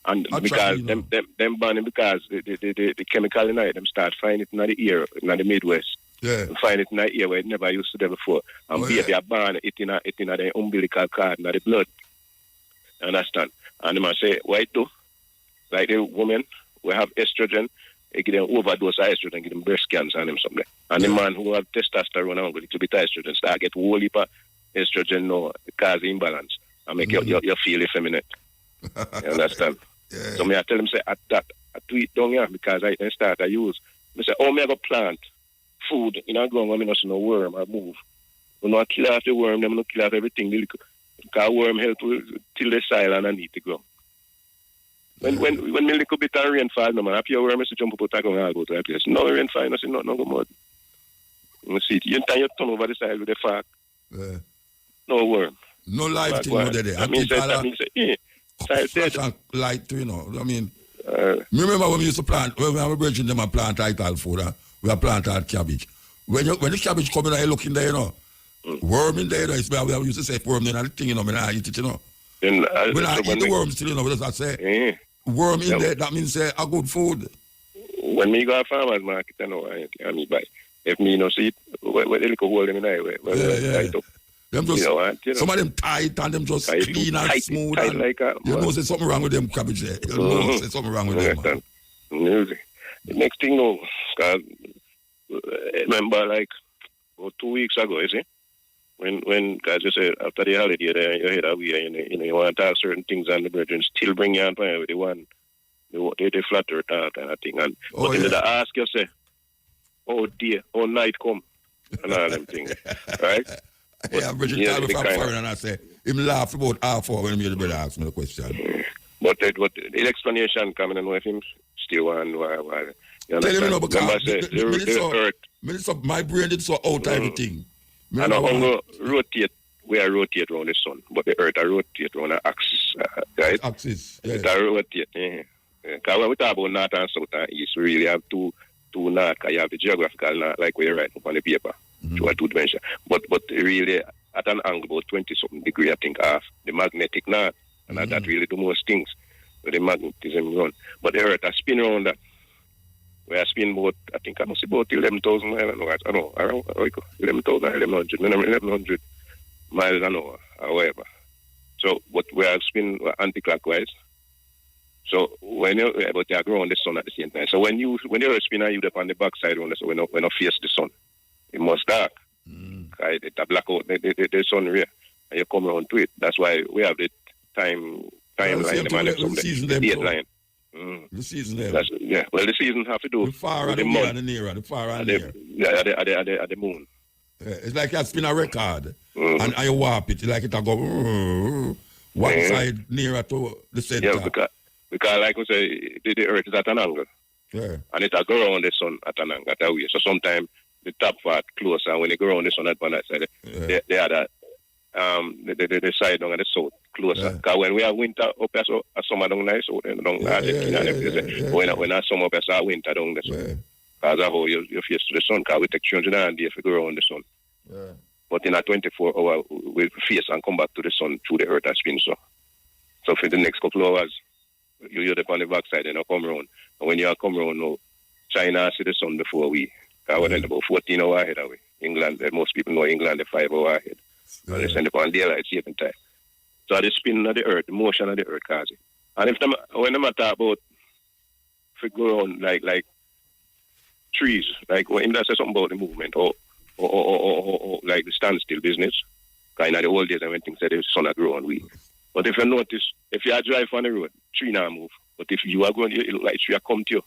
Speaker 5: And because them ban it because the chemical in it, them start finding it in the ear, in the Midwest.
Speaker 1: Yeah.
Speaker 5: Find it in the ear where it never used to there before. And baby are ban it in the umbilical cord, in the blood. Understand? And they must say, why do? Like the women, we have estrogen, they give them overdose of estrogen, give them breast cancer and them something. And the man who have testosterone and a little bit of estrogen start get whole heap of estrogen now, cause imbalance and make you feel effeminate. You understand?
Speaker 1: Yeah.
Speaker 5: So I tell them say I do it down here because I use. I say, oh, I go plant food in a ground when I no worm or move. We not kill off the worm, them not kill off everything. Because worm help till the soil underneath the ground. When me little bit of rainfall, no man, after your worm is to jump up and go to that place. No rainfall, no see no go mud. You see, you turn over the side with the fork.
Speaker 1: Yeah.
Speaker 5: No worm.
Speaker 1: No life thing over there.
Speaker 5: I mean,
Speaker 1: fresh and light too, I mean, remember when we used to plant, when we were bridging them and plant title food, we are planting cabbage. When the cabbage come in, I look in there, worm in there, it's where we used to say worm in and thing, I eat it,
Speaker 5: Then,
Speaker 1: when I eat the worm still, what does that say? Worm in there, that means a good food.
Speaker 5: When me go to farmer's market, I mean, buy. If me no see it, where they look hold them in there, them just, some of them tight and them just clean and smooth. And like
Speaker 1: there's something wrong with them cabbage there. There's something wrong with them.
Speaker 5: The next thing, because remember, like, about 2 weeks ago, you see, when guys you say after the holiday, you head away, you want to talk certain things and the brethren still bring you on fire with the one, they flatter that kind of thing. And but then they ask you, say, oh dear, oh night come, and all them things, right?
Speaker 1: Yeah, Bridget told me from foreign and I say, him laugh about half hour when the brother asked me the question.
Speaker 5: But the explanation coming and with him still one why.
Speaker 1: Tell him because my brain did so out everything.
Speaker 5: And I'm going to rotate, we are rotate around the sun, but the earth are rotate around the axis, right?
Speaker 1: Axis, yeah.
Speaker 5: It are rotate, Because when we talk about north and south and east, we really have two north, because you have the geographical north, like we write up on the paper. To a 2 dimension, but really at an angle about 20-something degree, I think, of the magnetic north, and that really do most things with the magnetism run. But the earth has spin around that. We are spin about, I think I must say about 11,000 miles an hour. I don't know, around 11,000 or 1100 miles an hour, or whatever. So, but we are spin anti-clockwise. So when you are around the sun at the same time. So when you are spinning, you're on the backside on the sun, when you face the sun. It must dark. It's a blackout, the sun ray, and you come around to it. That's why we have the timeline, the date line.
Speaker 1: The season there.
Speaker 5: Well, the season have to do
Speaker 1: the far and the near and the nearer, the far and near.
Speaker 5: At the moon.
Speaker 1: It's like you spin a record and you warp it, like it go one side nearer to the center.
Speaker 5: Yeah, because like we say, the earth is at an angle.
Speaker 1: Yeah.
Speaker 5: And it will go around the sun at an angle, that way. So sometimes the top part closer, and when they go around the sun at one side, they are the side down at the south closer. Because when we have winter up there, so summer down there, so down when I summer up there, so winter down there. Because that's how you face to the sun, because we take 300 days to go around the sun.
Speaker 1: Yeah.
Speaker 5: But in a 24 hour, we face and come back to the sun through the earth and spin. So for the next couple of hours, you're up on the backside and you come around. And when you come around now, China see the sun before we. Because we're about 14 hours ahead of we. England, most people know England, they're 5 hours ahead. And they send upon daylight saving time. So the spin of the earth, the motion of the earth cause it. And when they talk about if we go around like trees, like when that says something about the movement or like the standstill business, kind of the old days when things said the sun are growing weak. But if you notice, if you are drive on the road, tree not move. But if you are going, it look like tree are come to you.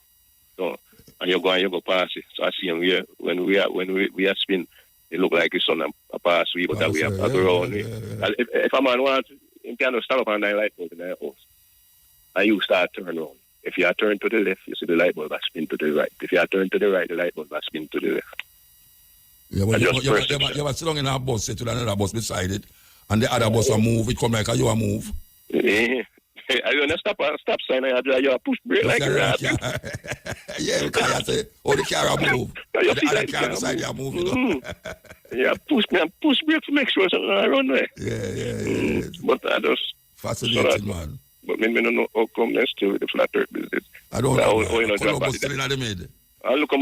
Speaker 5: So, and you go past it. So I see him here when we are spin, it look like the sun a pass we, but that we have to go around. If a man wants, he can stand up on that light bulb in the house, and you start turn around. If you are turned to the left, you see the light bulb spin to the right. If you are turned to the right, the light bulb spin to the left.
Speaker 1: Yeah, well, you ever sit down in a bus, say to another bus beside it, and the other bus will move, it come like you a move.
Speaker 5: Yeah. Are you on a stop sign and you a push brake like that?
Speaker 1: Yeah, because I say, the car will move. The other car beside you move, you know.
Speaker 5: Yeah, push brake to make sure something not run away.
Speaker 1: Yeah.
Speaker 5: But I just...
Speaker 1: Fascinating, man.
Speaker 5: But me don't know how come they're still with the flat earth business.
Speaker 1: I don't know. Columbus still in the mid.
Speaker 5: Look how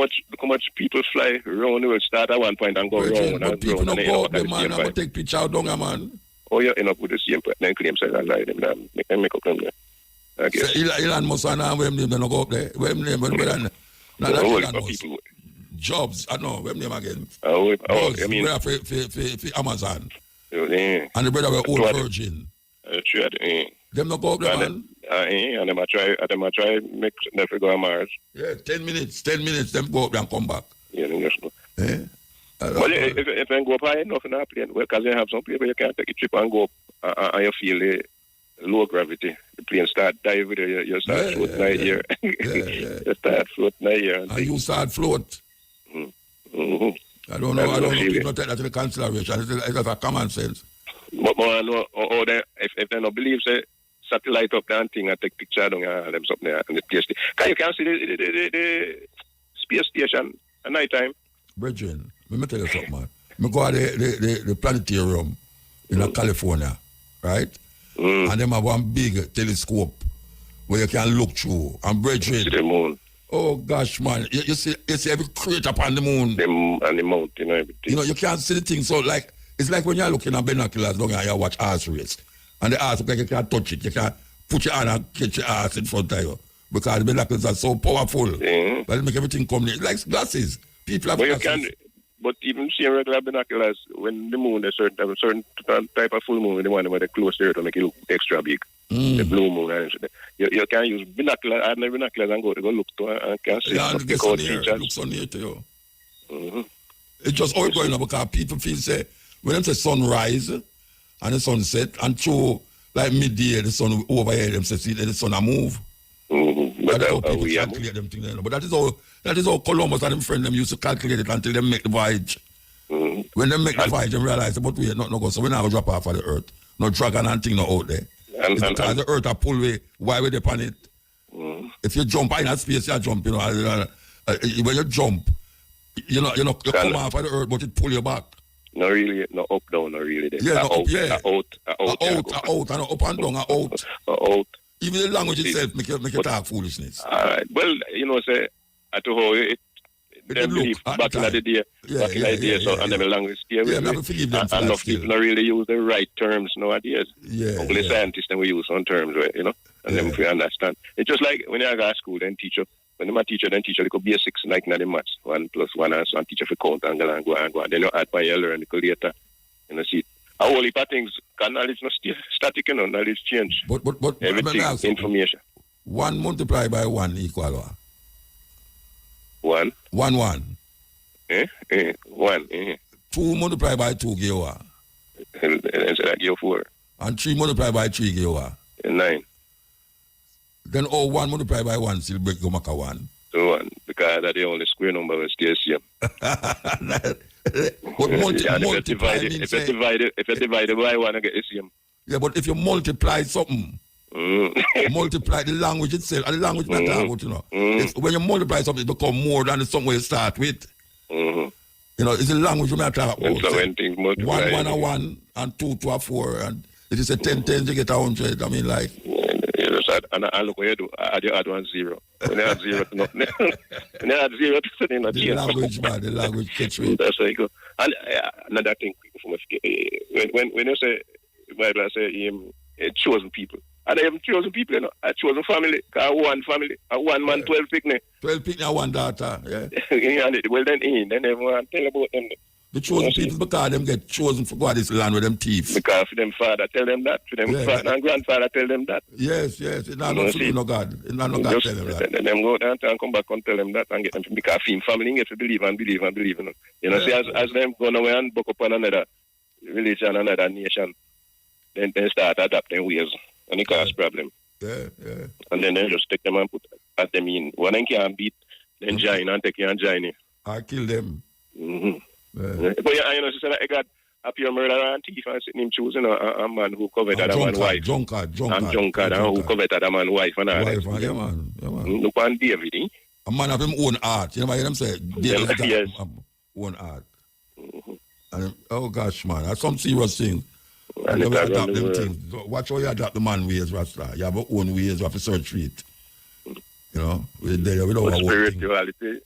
Speaker 5: much people fly around the world, start at one point and go around.
Speaker 1: But people don't go up there, man. I'm going to take picture out down, man.
Speaker 5: Oh, you end up with the same point. Then claim say that lie them. Make up them there. I guess.
Speaker 1: So Elon Musk and them don't go up there. Where name? Not Elon Musk. Jobs. I know. Where name again?
Speaker 5: I mean.
Speaker 1: For Amazon.
Speaker 5: Yeah.
Speaker 1: And the brother were Old Virgin. Them not go up there, man.
Speaker 5: And them a try make never go on Mars.
Speaker 1: Yeah, 10 minutes, them go up there and come back.
Speaker 5: Yeah, them just go. Yeah. But if you go up high enough in that plane, well, because you have some people, you can't take a trip and go up and you feel the low gravity. The plane start dive with you start floating out here. You start floating out here.
Speaker 1: And you start float.
Speaker 5: Mm-hmm.
Speaker 1: I don't know people take that to the consideration. It's a common sense.
Speaker 5: But I know, if they don't believe, say, satellite up there and thing and take picture down them something there and the place. You can see the space station at night time.
Speaker 1: Brethren, let me tell you something, man. I go to the planetarium in California, right? And them have one big telescope where you can look through. And brethren,
Speaker 5: see the moon.
Speaker 1: Oh gosh, man, you see every crater upon the moon.
Speaker 5: And the mountain and everything.
Speaker 1: You know, you can't see the thing. So like it's like when you're looking at binoculars down and you watch horse race. And the ass, like you can't touch it. You can't put your hand and catch your ass in front of you. Because the binoculars are so powerful. Mm-hmm. But it make everything come in. It's like glasses. People have glasses.
Speaker 5: But even seeing regular binoculars, when the moon, there's certain type of full moon, the one where they close the earth to make it look extra big. The blue moon. You can use binoculars, ordinary binoculars and go look to and can see.
Speaker 1: Yeah, and it looks so near to you. Mm-hmm. It's just all going on because people feel, say, when they say sunrise, and the sunset, and through like midday, the sun over here, them say, see the sun a move.
Speaker 5: Mm-hmm.
Speaker 1: But that's how people calculate them things. But that is how Columbus and them friend them used to calculate it until they make the voyage. Mm-hmm. When they make the voyage, they realize, but we not go, so we're not going to drop off of the earth. No dragon and thing not out there. It's because the earth a pull way, why we depend it? Mm-hmm. If you jump in that space, you jump, you know, when you jump, you come off of the earth, but it pull you back.
Speaker 5: Not really, not up, down, not really.
Speaker 1: Yeah,
Speaker 5: out,
Speaker 1: and up and down, out. Even the language itself make you talk foolishness.
Speaker 5: Well, you know, say, at the them believe back in the day, and them language stay with and enough people don't really use the right terms nowadays. Only scientists then we use some terms, you know, and then we understand. It's just like when you go to school, then teacher, when them a teacher, then teacher, they go basics like in the maths, 1 + 1 and so on, teacher for count and go and go. Then you add by you learn later, you know, see. A whole heap of things, knowledge not static, you know, knowledge change.
Speaker 1: But
Speaker 5: everything, information.
Speaker 1: 1 multiplied by 1 equal what?
Speaker 5: 1.
Speaker 1: 1, 1.
Speaker 5: 1.
Speaker 1: 2 multiplied by 2 give what?
Speaker 5: And so that give 4.
Speaker 1: And 3 multiplied by 3 give what?
Speaker 5: 9.
Speaker 1: Then 1 multiplied by 1 still break go make a 1.
Speaker 5: So 1, because that's the only square number will stay the same.
Speaker 1: But multiply means
Speaker 5: if you divide it by 1, I get the same.
Speaker 1: Yeah, but if you multiply something, multiply the language itself, and the language not about, you know. When you multiply something, it becomes more than the somewhere you start with. You know, it's the language you may talk about.
Speaker 5: So when things multiply,
Speaker 1: 1 a 1, and 2 to a 4, and it is a 10 10, you get 100. I mean, like.
Speaker 5: And I look where you do, you add 1 0. When you add 0 to nothing, when you add 0 to something, not
Speaker 1: the language, man, the language catch me.
Speaker 5: That's how you go. And another thing, when you say, the Bible say, chosen people, And I have chosen people, you know. I chosen family. I one family. I one man, 12 picnic.
Speaker 1: 12 picnic, one daughter, yeah.
Speaker 5: Well, then everyone tell about them.
Speaker 1: The chosen people because them get chosen for God this land with them teeth.
Speaker 5: Because for them father tell them that. For them father and grandfather tell them that.
Speaker 1: Yes. It's not no God. It's not no God tell them that.
Speaker 5: Then them go down and come back and tell them that and get them because family get to believe and believe. You know, see as them go away and book up on another religion, another nation, then start adapting ways and it cause problem.
Speaker 1: Yeah.
Speaker 5: And then they just take them and put at them in. When they can't beat, then join and take you and join you.
Speaker 1: I kill them.
Speaker 5: Mm-hmm. Yeah. But yeah, you know, so I got a pure murderer and thief and sitting him choosing a man who coveted a man's wife.
Speaker 1: Drunkard.
Speaker 5: And who coveted a man's wife and all that.
Speaker 1: Yeah, man.
Speaker 5: Look on David, eh?
Speaker 1: A man of him own art. You know what them say? David got own art.
Speaker 5: Mm-hmm.
Speaker 1: And, oh gosh, man, that's some serious things.
Speaker 5: And
Speaker 1: you have to adapt them things. Watch how you adapt the man ways, Rasta. You have your own ways, you have to search for it. You know, we don't want
Speaker 5: spirituality.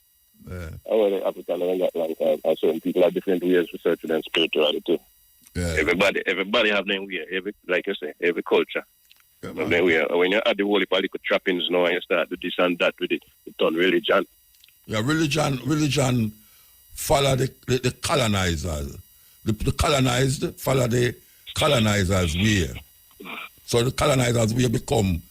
Speaker 1: Yeah.
Speaker 5: I want to African that long time. And certain people have different ways to search their spirituality. Yeah. Everybody have their way. Like you say, every culture. Yeah, their way. When you add the whole political trappings now and you start to this and that with it, it's done religion.
Speaker 1: Yeah, religion follow the colonizers. The colonized follow the colonizers' way. So the colonizers' way become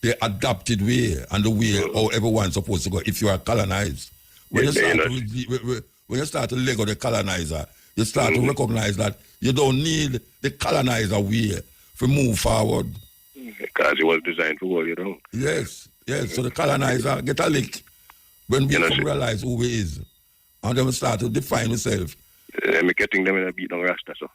Speaker 1: the adopted way and the way how everyone's supposed to go if you are colonized. When you start to Lego the colonizer, you start to recognize that you don't need the colonizer way to move forward.
Speaker 5: Because it was designed for all you know.
Speaker 1: Yes. So the colonizer get a lick when we realize who he is. And then we start to define himself.
Speaker 5: I'm getting them in a beat on Rasta, so.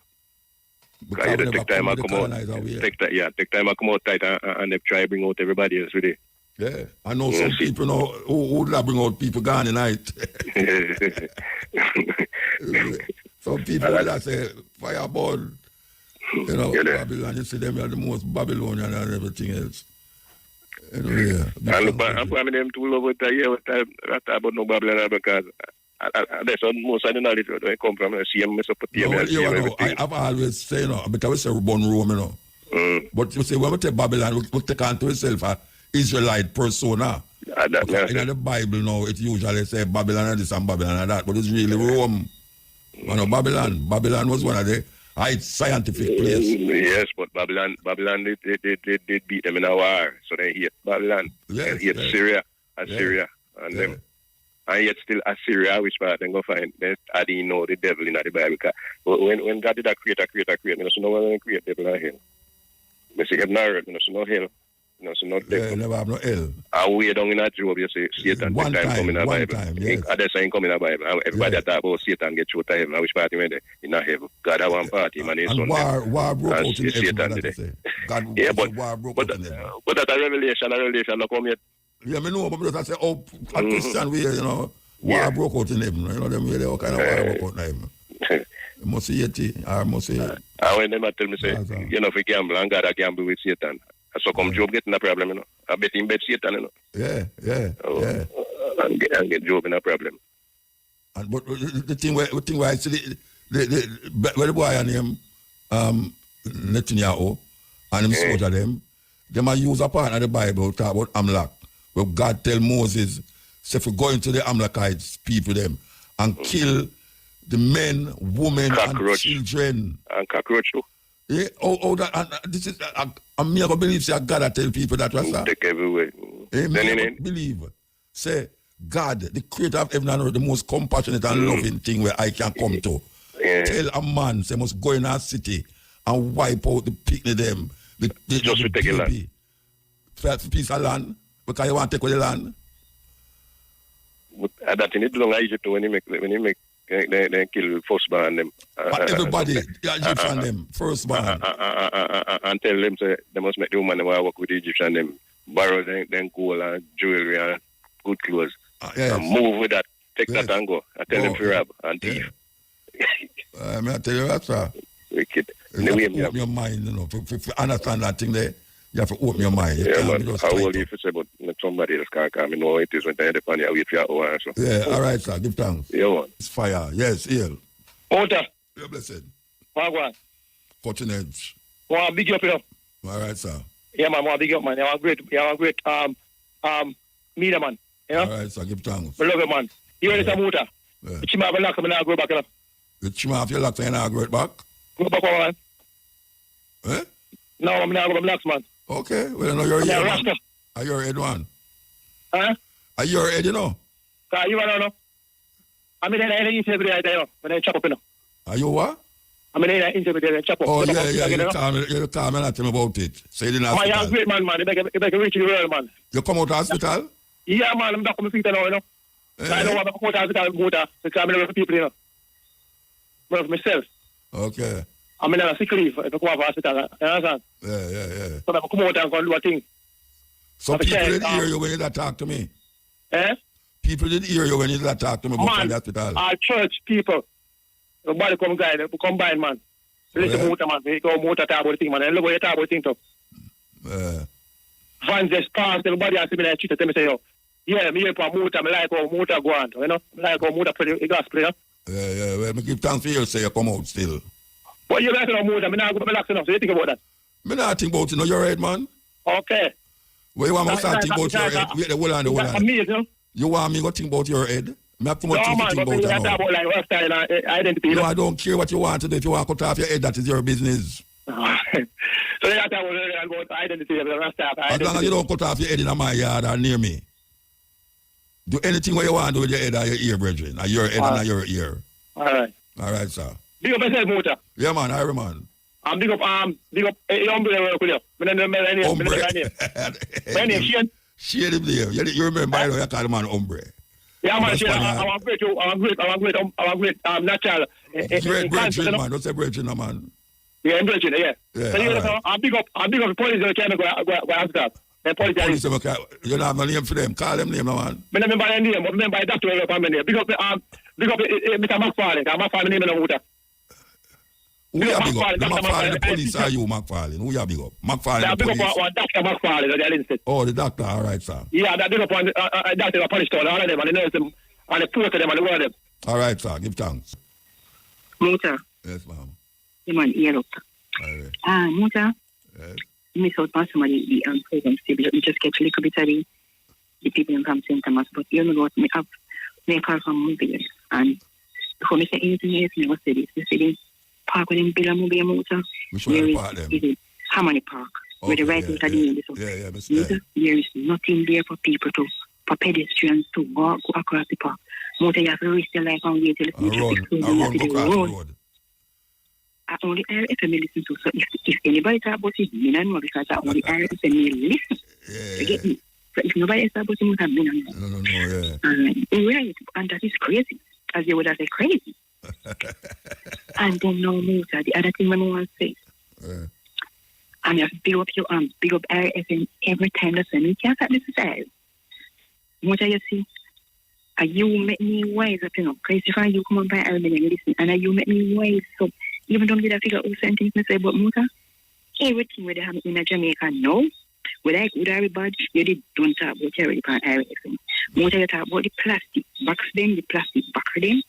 Speaker 5: Because take time I come out. Take time I come out tight and they try to bring out everybody else with it.
Speaker 1: Yeah, I know some people know who would bring out people gone tonight. Some people that say fireball, you know, Babylon, you see them are the most Babylonian and everything else. Anyway,
Speaker 5: I'm probably them too over the year about no Babylon because that's most of the knowledge where I come from. I see them Mesopotamia.
Speaker 1: I've always said, because we say we born Rome, you know. But you say, when we take Babylon, we take on to itself an Israelite persona. In the Bible now, it usually say Babylon and this and Babylon and that, but it's really Rome. You know, Babylon was one of the high scientific places.
Speaker 5: Yes, but Babylon, they beat them in a war, so they hate Babylon. They hate Syria, Assyria, and them. And yet still Assyria, which part then go find, I didn't know the devil in the Bible. Because when God did that create, you know, so no one create devil and hell. You see heaven and earth, you know, so no hell. You know, so no devil.
Speaker 1: Yeah, never have no hell.
Speaker 5: And way down in a Job, you see Satan
Speaker 1: one time come in the Bible.
Speaker 5: Yes. That's saying come in the Bible. And everybody that talk about Satan get through to heaven. And which party went there? In a heaven. God had one party, man.
Speaker 1: And war broke out in heaven, that say. God,
Speaker 5: yeah, but
Speaker 1: war broke out in heaven.
Speaker 5: But that's a revelation not come yet.
Speaker 1: Yeah, I know, but I say, a Christian way, you know, war broke out in heaven. You know, them way, they all kind of war broke out in heaven. You must see it, or must see it.
Speaker 5: And when them tell me, say, you know, if you gamble, and God gamble with Satan. So come Job getting a problem, you know. I bet him bet Satan, you know.
Speaker 1: Yeah.
Speaker 5: And get Job in a problem.
Speaker 1: And but the thing where I see the boy and him, Netanyahu, and him soldier them are use a part of the Bible talk about Amalek, where God tell Moses, say if we go into the Amalekites, people them, and kill the men, women, and children.
Speaker 5: And cockroach too.
Speaker 1: Yeah, that this is I'm never believe say God that tell people that was that.
Speaker 5: Take everywhere.
Speaker 1: Believe. Say God, the creator of heaven and earth, the most compassionate and loving thing where I can come to. Yeah. Tell a man say must go in our city and wipe out the picnic them.
Speaker 5: Just to take a land.
Speaker 1: For piece of land. Because you want to take away the land.
Speaker 5: But that thing it belong to Egypt when you make they kill firstborn them.
Speaker 1: Everybody, Egyptian them, firstborn.
Speaker 5: And tell them say they must make the woman them work with the Egyptian them, borrow them gold and jewelry and good clothes. And move with that, take that and go. I tell them to rob and thief.
Speaker 1: I tell you that, sir.
Speaker 5: Wicked.
Speaker 1: You have to open your mind, you know. To understand that thing there, you have to open your mind.
Speaker 5: Yeah, man. How old you say, but somebody else can't come. You know it is when they depend on you wait for your hour. So.
Speaker 1: Yeah, all right, sir. Give thanks.
Speaker 5: Yeah, man.
Speaker 1: It's fire. Yes, heal.
Speaker 6: Order.
Speaker 1: You're blessed.
Speaker 6: Wagwan.
Speaker 1: Cutting edge.
Speaker 6: Big up,
Speaker 1: all right, sir.
Speaker 6: Yeah, man, big up, man. You are great media, man. You know?
Speaker 1: All right, so give thanks.
Speaker 6: I love it, man. You ready to Muta?
Speaker 1: Yeah.
Speaker 6: Chima have a lock, I'm go back, you know?
Speaker 1: You chima off your locks and you go back?
Speaker 6: Go back, man.
Speaker 1: Eh?
Speaker 6: No, I'm not going to relax, man.
Speaker 1: Okay, well, I know you're here, man.
Speaker 6: Rasta.
Speaker 1: Are you head one?
Speaker 6: Huh?
Speaker 1: Are you head, you know?
Speaker 6: You want to know? I'm in an interview every day, when I chop up, you know.
Speaker 1: Are you what?
Speaker 6: I'm in an interview every day, chop up.
Speaker 1: Oh,
Speaker 6: Chop
Speaker 1: yeah,
Speaker 6: up,
Speaker 1: yeah,
Speaker 6: you know?
Speaker 1: you tell me nothing about it. So you didn't
Speaker 6: Man, you're a
Speaker 1: hospital.
Speaker 6: great man, man. You make a reach in the world, man.
Speaker 1: You come out of hospital?
Speaker 6: Yeah, man, I'm back on my feet now, you know. I don't want to come out of hospital, because I'm in with people, you know. I'm for myself.
Speaker 1: Okay.
Speaker 6: I'm in a sick leave if I come out of hospital, you understand?
Speaker 1: Yeah.
Speaker 6: So I come out and go and do a thing.
Speaker 1: So
Speaker 6: Have a
Speaker 1: people
Speaker 6: chance,
Speaker 1: didn't hear you when you did talk to me?
Speaker 6: Eh?
Speaker 1: People didn't hear you when you did talk to me about the hospital?
Speaker 6: Our church people, everybody come guide, combine, man. Listen to man, they go motor talk about the thing, man. And look what you talk about the thing, too. Vans just pass, everybody has to be like, tell me, say, yo, yeah, me here for motor, I like how motor go on, you know? I like how motor play the gospel, you know?
Speaker 1: Yeah, well, I give thanks for you, say you come out still.
Speaker 6: But you like to know motor, I'm not going to relax enough, so you think about that?
Speaker 1: Me not think about it, no, your head, man.
Speaker 6: Okay.
Speaker 1: Well, you want me to start think about your head? Wait, hold on.
Speaker 6: Amazing.
Speaker 1: You want me to think about your head? Me have too much
Speaker 6: No,
Speaker 1: thing to
Speaker 6: man,
Speaker 1: think
Speaker 6: but
Speaker 1: about
Speaker 6: you
Speaker 1: it now.
Speaker 6: talk about like lifestyle and identity.
Speaker 1: No, I don't care what you want to do. If you want to cut off your head, that is your business.
Speaker 6: So you talk about identity, Rasta.
Speaker 1: As long as you don't cut off your head in my yard or near me. Do anything what you want to do with your head or your ear, brethren. Or your head and your ear.
Speaker 6: All right.
Speaker 1: All right, sir.
Speaker 6: Big up yourself, Muta.
Speaker 1: Yeah, man, Iron man.
Speaker 6: Big up, Hombre work with you. My name, Shane.
Speaker 1: Shane him there. You remember, I know you call the man Hombre.
Speaker 6: Yeah, man, Shane, I'm great, natural.
Speaker 1: Great brethren, man. Don't say brethren, no, man.
Speaker 6: Yeah, brethren, yeah.
Speaker 1: Yeah,
Speaker 6: So you know, I'm big up the police that can't go after that. The police,
Speaker 1: you don't have no name for them. Call them name, no, man.
Speaker 6: I remember their name, but remember that's where I'm name. Big up, Mr. McFarlane. McFarlane name in the water.
Speaker 1: Who you big up? The McFarlane, the police are you, McFarlane? Who you big up? McFarlane, the police.
Speaker 6: One Dr. McFarlane, the instead.
Speaker 1: Oh, the doctor, all right, sir.
Speaker 6: Yeah, that big up one Dr. Police town, all of them, and the nurse them, and the porter them, and the word them.
Speaker 1: All right, sir. Give thanks.
Speaker 2: Muta.
Speaker 1: Yes, ma'am.
Speaker 2: You man, ear up.
Speaker 1: All right.
Speaker 2: Muta.
Speaker 1: Yes.
Speaker 2: Miss out on some of the program still. We just get a little bit of the people in Camp St. Thomas, but you know what, me have me call from movie, and before me say anything else, me was say this. Me say this park with them Bill movie Muta.
Speaker 1: Which one the park them?
Speaker 2: Harmony Park. Where the right out of the
Speaker 1: Yeah,
Speaker 2: Muta, there is nothing there for people to, for pedestrians to walk go across the park. Muta, you have to risk your life and wait till the
Speaker 1: run go across the road.
Speaker 2: I only RFM listen to, so if anybody talk about it, me don't know, because I only RFM listen.
Speaker 1: Yeah.
Speaker 2: Get me? So if nobody else talk about it, me don't know.
Speaker 1: No, yeah.
Speaker 2: Right, and that is crazy, as you would have said, crazy. And then no more, the other thing I want to say, and you have to big up your big up RFM every time that's when you can't start this aside. What you see? And you make me wise up, you know, because if you come on by RFM and you listen, and you make me wise, so even don't get a figure out certain things I say about Muta, everything where they have in Jamaica now, whether I good or bad, you don't talk about charity and everything. Muta, you talk about the plastic box them, the plastic backer them,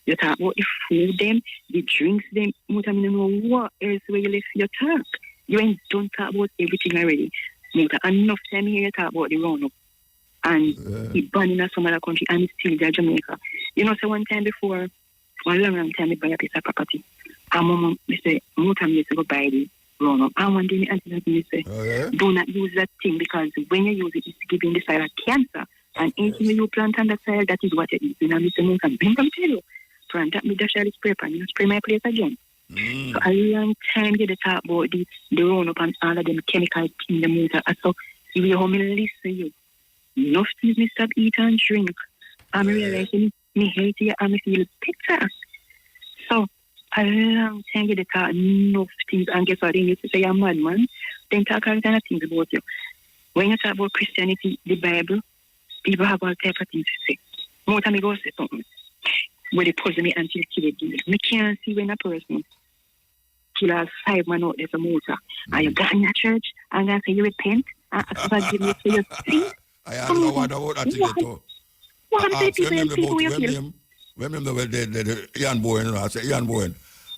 Speaker 2: you talk about the food them, the drinks them. Muta, I don't know what else where you left your talk. You ain't don't talk about everything already. Muta, enough time here you talk about the roundup and the ban in some other country and it's still there Jamaica. You know, so one time before, one long time I buy a piece of property. And mama, me say, Muta, me to go buy the round-up. And one day me answer me say, do not use that thing because when you use it, it's giving the soil cancer. And anything you plant on the soil, that is what it is. And I say, Muta, bring them tell you. Plant that with the shell spray pan, you spray my place again. So a long time they talk about the round-up and all of them chemicals in the Muta. And so, see how me listen to you. Enough things me stop eat and drink. And I realize me hate you and me feel better. So, a long time you talk enough things and guess what they used to say you're a madman. Then talk all kind of things about you. When you talk about Christianity, the Bible, people have all type of things to say. More time I go say something. Where they puzzle me until kill it. Me can't see when a person kill us 5 men out there for Muta. And you got in your church and then say you repent and forgive you for your sin.
Speaker 1: I asked no one about that thing too.
Speaker 2: What I'm saying people you kill?
Speaker 1: Remember the Ian Bowen, I say, Ian Bowen,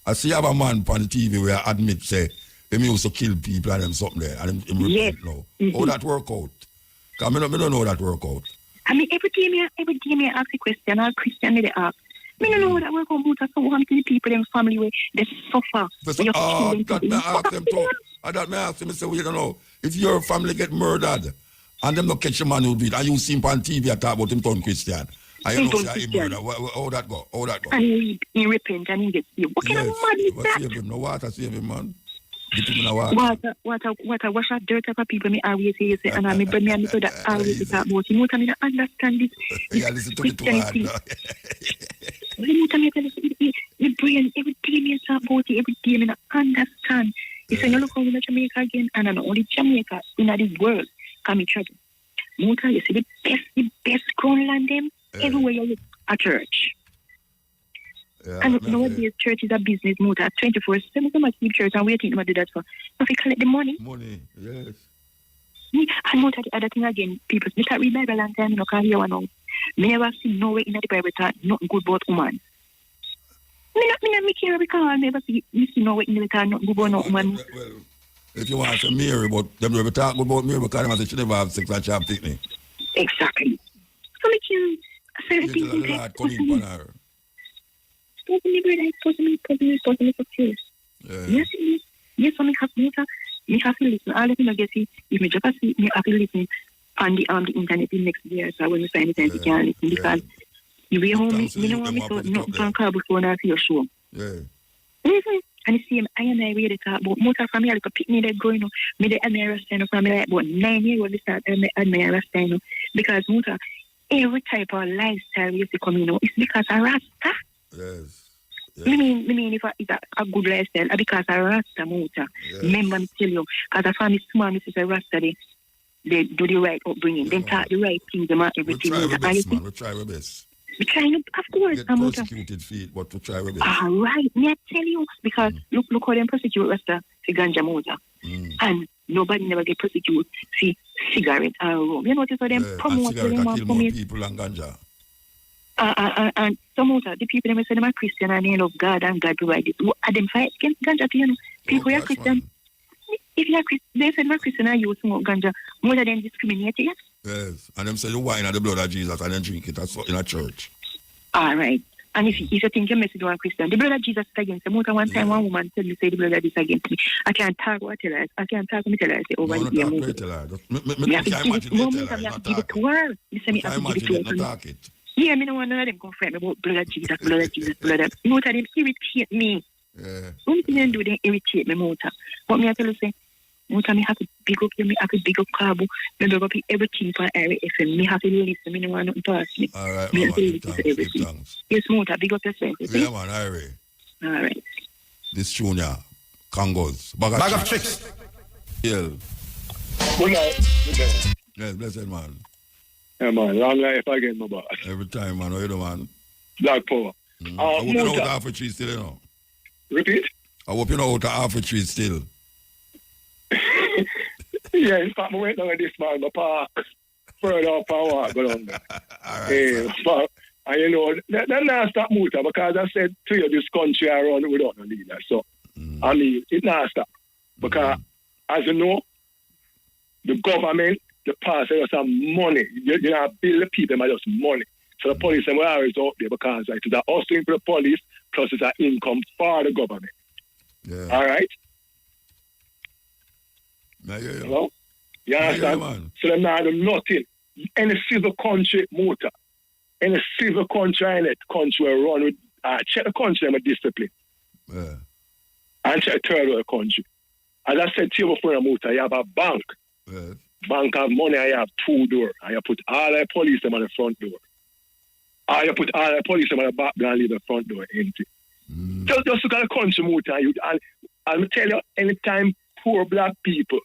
Speaker 1: I see have a man on the TV where I admit, say, him used to kill people and them something there, and him repent now. How that work out? Because I don't know how that work out.
Speaker 7: I mean, every day me ask a question, or Christian me they ask. I don't know how that work out, but so one to the people in the family where they suffer.
Speaker 1: That may ask them too. That may ask them, say, well, you don't know, if your family get murdered, and them not catch a man who do it, and you see him on TV and talk about him turn Christian, and you know say he murder, how that go?
Speaker 7: And he repent and he gets saved. What kind of man is that?
Speaker 1: Save him, no water save him, man.
Speaker 7: Water, wash out dirt of people, me always say, and I but me and so that always talk about. You know what I mean? I understand this.
Speaker 1: Yeah, listen to me too hard.
Speaker 7: You know what I mean? The brain, every day me talk about it, every day me understand. You say, you look over Jamaica again, and I'm only Jamaica in this world. Come in church. Muta, you see the best grown land them everywhere you look, a church.
Speaker 1: Yeah,
Speaker 7: and nowadays, church is a business, Muta. 24/7, somebody keep church, and we think about do that for. So if you collect the money.
Speaker 1: Money, yes.
Speaker 7: And Muta, the other thing again, people, me can't read Bible long time, you know, can't hear one now. Me never see nowhere in the Bible that nothing good about woman. Me care because never see nowhere in the Bible nothing good about woman.
Speaker 1: Well, if you want to Mary, but them never talk about Mary because them say she never have sex and she have picnic.
Speaker 7: Exactly. So me can say things like Yes, so me have to listen. All of you get see if me just see me have to listen on the internet in next year. So when we find the time we can listen because you be home, me no want me to not on cable phone or see your show.
Speaker 1: Yeah.
Speaker 7: And you see, I really talk about motor family, like a picnic they're going on. Me the admire Rasta family like about 9 years old. We start admire Rasta because motor every type of lifestyle you see coming out. It's because of Rasta.
Speaker 1: Yes.
Speaker 7: I mean, if it's a good lifestyle, because of Rasta motor. Yes. Remember me tell you, because the family small, me say Rasta they do the right upbringing, then talk the right things, them everything.
Speaker 1: We try our best.
Speaker 7: We try, of course.
Speaker 1: Get persecuted feet, but we try our best.
Speaker 7: All right, me I tell you, because look how them persecute Rasta for ganja motor. And nobody never get persecuted for cigarette or rum. You notice how them promote them
Speaker 1: and kill more people and ganja.
Speaker 7: And some motor, the people them say them are Christian and they love God and God provide this. Are them fight against ganja to you know? People are Christian. Man. If you are Christian, they say them are Christian and you smoke ganja, more than discriminate you.
Speaker 1: Yes, and them say you wine at the blood of Jesus and then drink it in a church.
Speaker 7: All right. And if you think your message one Christian, the blood of Jesus is against them. One time one woman tell me say the blood of Jesus against me. I can't talk what I tell her. I can't talk what I tell her. Say over the year. Me have to give it to her. You say me have to give it to her. Yeah, me no want none of them confront me about blood of Jesus, blood of Jesus, blood of. Most of them irritate me.
Speaker 1: Yeah.
Speaker 7: Only thing they do, they irritate me, Mota. But me I tell you say, Mota, me have to big up you, me have to big up Cabo, me big up everything for Area FM. Me have to listen, me no want nothing to ask me.
Speaker 1: All right,
Speaker 7: me
Speaker 1: have to listen to everything.
Speaker 7: Yes, Mota, big up yourself.
Speaker 1: Yeah, man, Area.
Speaker 7: All right.
Speaker 1: This junior, Congos, bag of tricks. Yeah.
Speaker 6: Good night.
Speaker 1: Yes, blessed man.
Speaker 6: Yeah, man, long life again, my boss.
Speaker 1: Every time, man, how you do, man?
Speaker 6: Black power.
Speaker 1: I hope you know how to half a tree still, you know.
Speaker 6: Repeat?
Speaker 1: I hope you know how to half a tree still.
Speaker 6: Yeah, in fact, I went down this man, my park. Further up and walk go down there.
Speaker 1: All right.
Speaker 6: And you know, then not stop Muta because I said to you, this country I run without no leader. So, I mean, it not stop. Because, as you know, the government, the pass us some money. You know, bill the people by just money. So the police are always out there because it is a hustling for the police plus it's an income for the government.
Speaker 1: Yeah.
Speaker 6: All right?
Speaker 1: Yeah.
Speaker 6: Hello? You understand?
Speaker 1: Man.
Speaker 6: So they're not doing nothing. Any civil country, Motor, any civil country in it, country will run with, check the country with discipline.
Speaker 1: Yeah.
Speaker 6: And check the third world country. As I said to you before, Motor, you have a bank.
Speaker 1: Yeah.
Speaker 6: Bank have money, I have 2 doors. And you put all the police them on the front door. Or you put all the police them on the back door and leave the front door empty. Just look at the country, Motor. And I'll tell you, anytime poor black people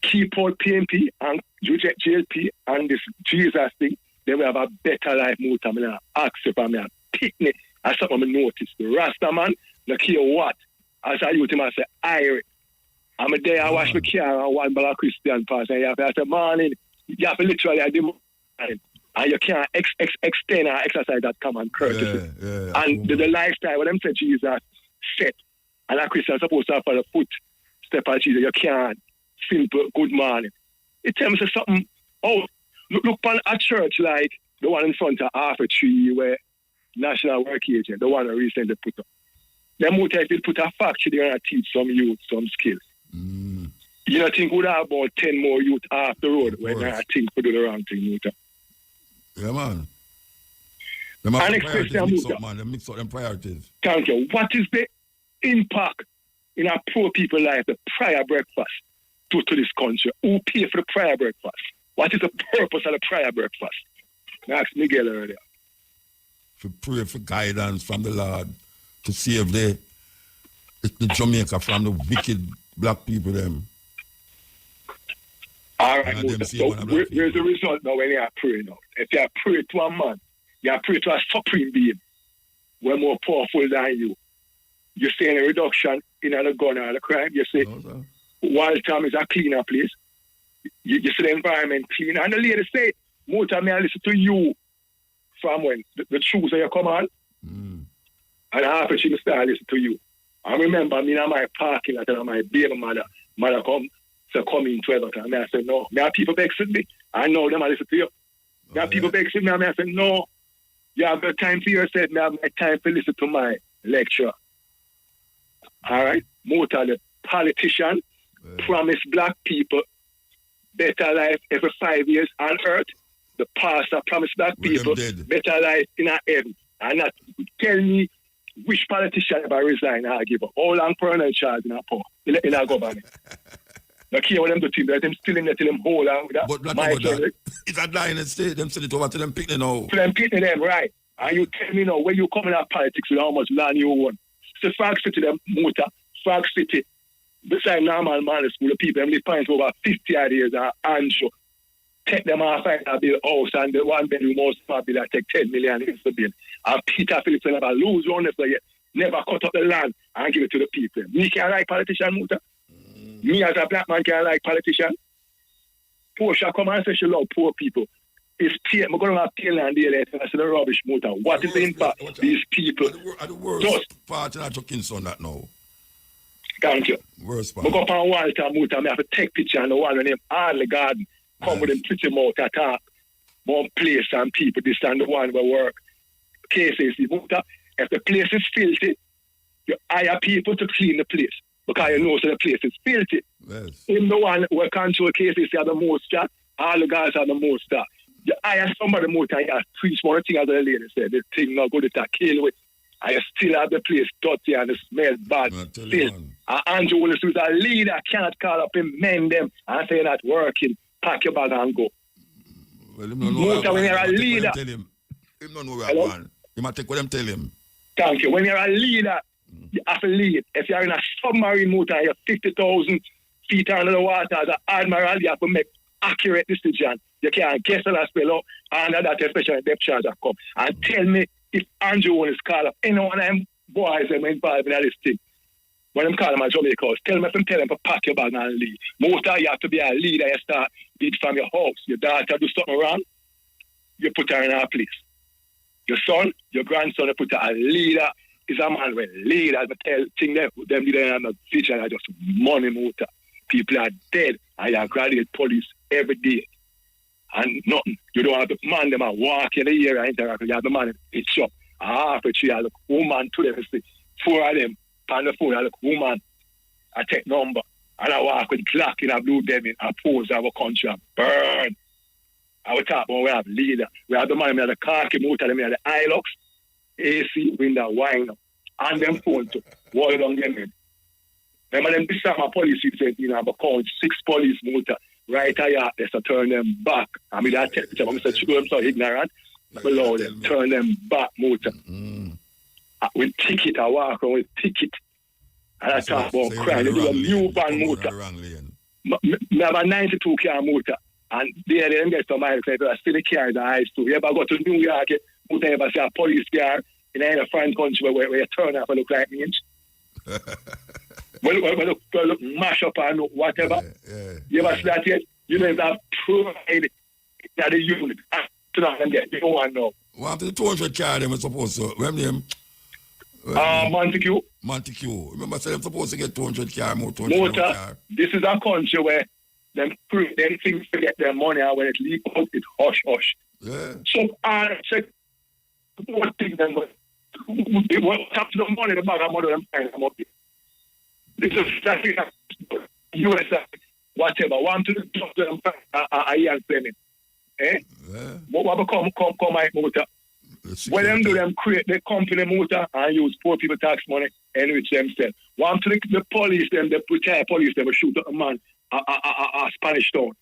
Speaker 6: keep out PNP and JLP and this Jesus thing, they will have a better life, Motor. I'm going to ask you for me a picnic. That's something I noticed. The Rasta man, no care what. As I use him, I say, Irish. I'm there, I wash my car and one black Christian pass, and you have to say, morning, you have to literally at the morning, and you can't extend or exercise that common courtesy.
Speaker 1: Yeah,
Speaker 6: and the lifestyle, what them say Jesus set, And a Christian supposed to have a foot step of Jesus. You can't. Simple, good morning. It tells us something. Oh, look on a church like the one in front of Half a Tree where National Work Agent, the one that recently put up. Them motivated put a factory there and teach some youth some skills. You know, think would have about 10 more youth off the road when I think we do the wrong thing, Muta.
Speaker 1: Yeah, man. They mix up them priorities.
Speaker 6: Thank you. What is the impact in our poor people life, the prayer breakfast to this country? Who pay for the prayer breakfast? What is the purpose of the prayer breakfast? I asked Miguel earlier.
Speaker 1: To pray for guidance from the Lord to save the Jamaica from the wicked black people them.
Speaker 6: All right, so where's the result now when you are praying now? If you are praying to a man, you are praying to a supreme being, we're more powerful than you. You say a reduction in the gun or the crime. You say, Waltham is a cleaner place. You see the environment clean. And the lady say, more time I listen to you from when the truth you come on. And after she start listen to you. I remember me in my parking lot and my baby mother come in 12 o'clock. And I said, no. There are people vexing me. I know them, I listen to you. There are people vexing me. And I said, no. You have the time for yourself. I have my time to listen to my lecture. All right? Mota, the politician, promise black people better life every 5 years on earth. The pastor promised black people better life in our heaven. And not tell me which politician ever resign or give up. How long permanent charge in our government? Now, care what them do to them. Them still in there till them hold on with that.
Speaker 1: But that, it's a dying state. Them send it over to them picnic now.
Speaker 6: To them picnic them, right. And you tell me now, when you come in our politics with how much land you own. So Frog City, them motor, Frog City, beside normal man school, the people, them live pines over 50 odd years and Anjo. Take them off and build a house and the one bedroom house probably that take 10 million years to build. And Peter Phillips will never lose one if they never cut up the land and give it to the people. Me can't like politician, Muta. Me as a black man can't like politician. Portia come and say she love poor people. It's pay. I'm going to have pay land there and I say the rubbish, Muta. What is the impact? These people.
Speaker 1: The worst part in our son that now.
Speaker 6: Thank you.
Speaker 1: Worst part.
Speaker 6: I go up on Walter, Muta. I have to take picture and the one name Arley Garden. Come with them pretty mouth attack. One place and people, this and the one will work. Cases, if the place is filthy, you hire people to clean the place. Because you know so the place is filthy.
Speaker 1: Yes.
Speaker 6: In the one where control cases are the most job, all the guys are the most job. You hire somebody more time, you preach one thing as the lady said, the thing not good to kill with. And you still have the place dirty and it smells bad. Still. And Andrew Willis is a leader, cannot call up and mend them and say not working. Pack your bag and go.
Speaker 1: Well, him don't know
Speaker 6: when you're a leader.
Speaker 1: Him don't know where I'm going. You might take what them tell him.
Speaker 6: Thank you. When you're a leader, you have to lead. If you're in a submarine motor, you're 50,000 feet under the water as an admiral, you have to make accurate decisions. You can't guess the last spell out under that, especially depth charge that come. And tell me if Andrew Willis call up any one of them boys them involved in this thing. When them call them at Jamaica House, tell them to pack your bag and leave. Most of you have to be a leader. You start lead from your house. Your daughter do something wrong, you put her in her place. Your son, your grandson, you put her a leader. Is a man with leaders. I tell them leaders are not vision, are just money motor. People are dead and you graduate police every day. And nothing. You don't have the man them are walking the year and interact. You have the man in shop. Half a tree, I look woman to them. See, 4 of them on the phone, I look woman. I take number. And I walk with Glock in a blue devil. I pose our country and burn. I will talk about we have leader. We have the man, we have the khaki motor, we have the Hilux, AC, window, wine, and them phone to wall down them head. Remember them this time my police said, you know, I called 6 police motor right here, they to turn them back. I mean, I tell them, I said, I'm so ignorant. Below them, turn them back motor. With ticket, I walk around with ticket. And I talk about crime. They do a new van motor. I have a 92 car motor. And there they get some miles. I still the car the eyes too. You ever go to New York, you ever see a police car in a foreign country where you turn off and look like me? Well, look, mash up and whatever. You ever see that yet? You know that pride that the unit. You don't want to know.
Speaker 1: Well, after the 200 car, they were supposed to, when them
Speaker 6: Montague.
Speaker 1: Montague. Remember, say them supposed to get 200 car, more 200 car.
Speaker 6: This is a country where them things to get their money out when it leak out, it hush.
Speaker 1: Yeah.
Speaker 6: So, check one thing then, what happened to the money, the bag of money, them find them up here. This is exactly US, whatever. Want to do them a year planning. Eh?
Speaker 1: Yeah.
Speaker 6: But what come my motor? When them do them create the company motor and use poor people tax money enrich themselves. Want to the police them, the police them shoot a man a Spanish town.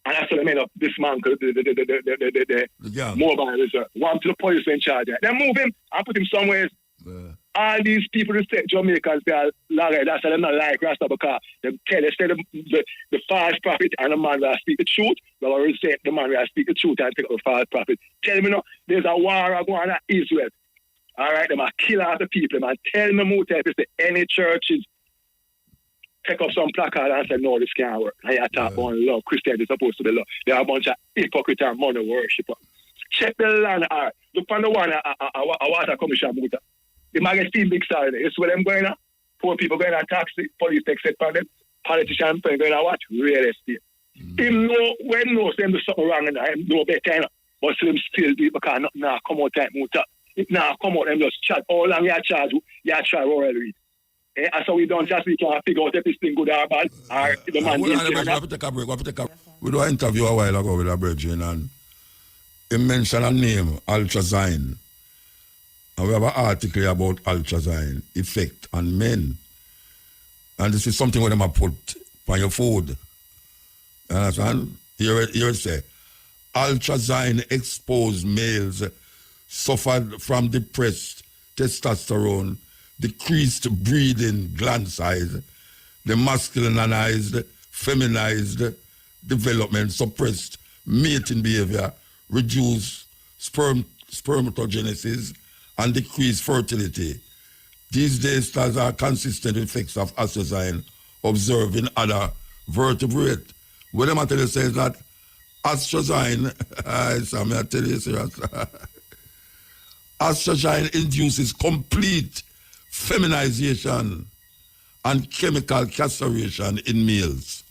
Speaker 6: And that's what they made up dismantle the mobile reserve. Want to the police in charge. They move him and put him somewhere.
Speaker 1: Yeah.
Speaker 6: All these people who say Jamaicans, they are liars. That's why they're not like Rasta because they say the false prophet and the man will speak the truth. They will say the man will speak the truth and take up the false prophet. Tell me now, there's a war going on in Israel. All right, they might kill all the people. Man, tell me more if it's any churches take up some placard and say, no, this can't work. And you talk about love. Christianity is supposed to be love. They are a bunch of hypocrite and money worshippers. Check the land. All right. Look on the one, a water commission motor. The magazine big side. It's where them going on. Poor people going on taxi. Police take set for them. Politicians going on what? Real estate. Him know when knows them do something wrong and him know better. But still still do it because nothing now come out type motor. It now come out them just chat. How long you charge? You try royal read. And so we don't just we can figure out if this thing good or bad. Or the man
Speaker 1: we have to take a break. We do an interview a while ago with a brethren and he mentioned a name, Ultrazine. And we have an article about Ultrazine, effect on men. And this is something where them have put on your food. You understand? Here it say, Ultrazine exposed males suffered from depressed testosterone, decreased breeding gland size, the masculinized, feminized development, suppressed mating behavior, reduced spermatogenesis, and decreased fertility. These days, those are consistent effects of ostracine observed in other vertebrates. What I'm telling you is that ostracine, I tell you serious, ostracine induces complete feminization and chemical castration in males.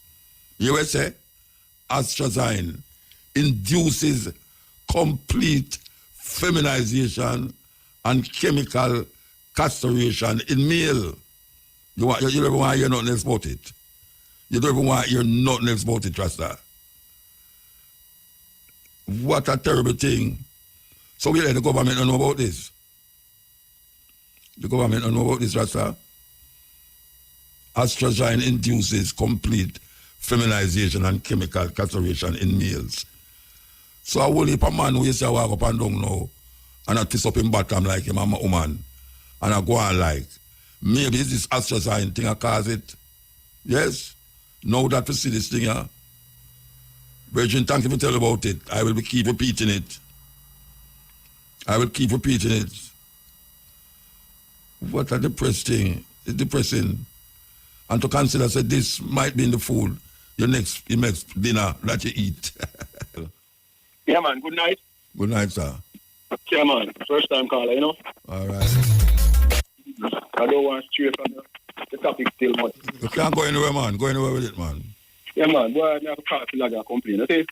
Speaker 1: You will say, ostracine induces complete feminization and chemical castration in male. You don't even want to hear nothing else about it. You don't even want to hear nothing else about it, Rasta. What a terrible thing. So we let the government know about this. The government don't know about this, Rasta. Ostracine induces complete feminization and chemical castration in males. So a whole heap of man who used to walk up and down now and I twist up in bottom like him and a woman and I go on like, maybe it's this ostracine thing I cause it. Yes? Now that we see this thing here. Virgin, thank you for telling about it. I will keep repeating it. I will keep repeating it. What a depressing. It's depressing. And to consider that this might be in the food, your next dinner that you eat.
Speaker 6: Yeah, man. Good night.
Speaker 1: Good night, sir.
Speaker 6: Yeah, man. First time caller, you know?
Speaker 1: All right.
Speaker 6: I don't want to stray from the topic still much.
Speaker 1: You can't go anywhere, man. Go anywhere with it, man.
Speaker 6: Yeah, man. Boy, I never caught like a complaint. Okay?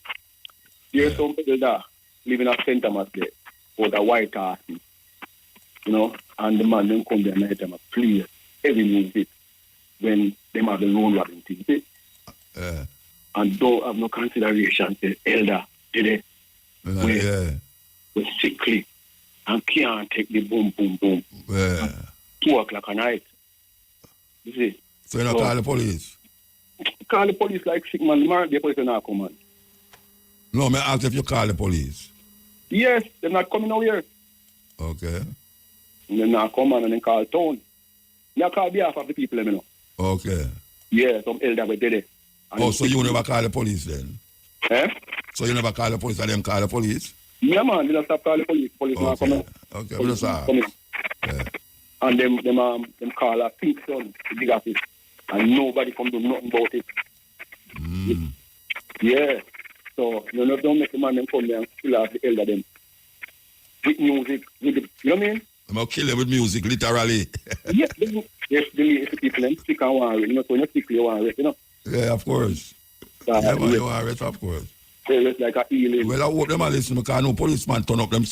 Speaker 6: There's some people that live in a center mass there with a white ass, you know, and the man then come there and let them play heavy music when they have the loan robbing thing. See? And don't have no consideration to elder, did they? We're sickly and can't take the boom. 2 o'clock at night. You see?
Speaker 1: So you're not call the police?
Speaker 6: Call the police like sick man. The police are not come, man.
Speaker 1: No, I ask if you call the police.
Speaker 6: Yes, they're not coming out here.
Speaker 1: Okay.
Speaker 6: And they're not coming and then call town. They call behalf of the people, you know.
Speaker 1: Okay.
Speaker 6: Yeah, some elder we did it.
Speaker 1: Oh, so you never call the police then?
Speaker 6: Eh?
Speaker 1: So you never call the police and them call the police?
Speaker 6: Yeah, man, they don't stop calling the police. Police not coming.
Speaker 1: Okay, police are. Yeah.
Speaker 6: And them call a pink son, the big office. And nobody come do nothing about it. Yeah. So, you know, don't make the man them come there and still have the elder them. With music, with the, you know what I mean?
Speaker 1: I'm going to kill them with music, literally.
Speaker 6: Yes, the people them sick and want to, when you're sick, you want to rest,
Speaker 1: Yeah, of course. Yeah, man, you want to rest, of course.
Speaker 6: It's like a healing.
Speaker 1: Well, I hope them are listening because I know policemen turn up them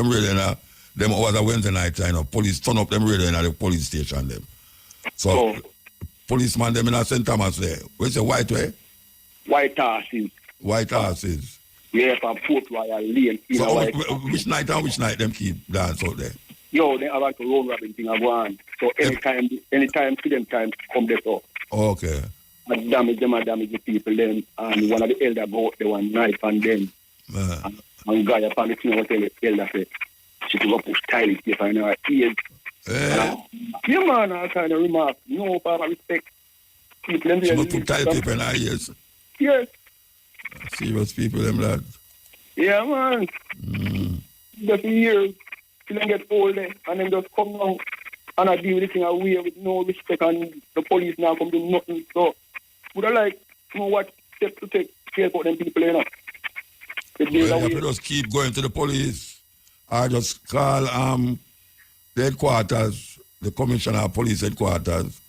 Speaker 1: radio, them was a Wednesday night, police turn up them radio in the police station, them. So, policeman them in St. Thomas there. Where's the white way?
Speaker 6: White horses.
Speaker 1: White horses.
Speaker 6: Yeah, from Port Royal Lane.
Speaker 1: So which night them keep dance out there?
Speaker 6: Yo, they have like a road robin thing I want. So anytime to them time come there so.
Speaker 1: Okay.
Speaker 6: I damage the people then, and one of the elder go out there one knife and them. And guy upon the thing I tell the elder say, she could go push tiles paper in her ears. Yeah, man, I kind of remark, no, for respect. People them there.
Speaker 1: She put tile paper in her ears?
Speaker 6: Yes.
Speaker 1: Serious people, them lads.
Speaker 6: Yeah, man. Just years, till them get older, and then just come down, and I deal with the thing away with no respect, and the police now come do nothing. So, would I like to know what steps to take care about them people,
Speaker 1: Well, you have to just keep going to the police, or just call the headquarters, the commissioner of police headquarters.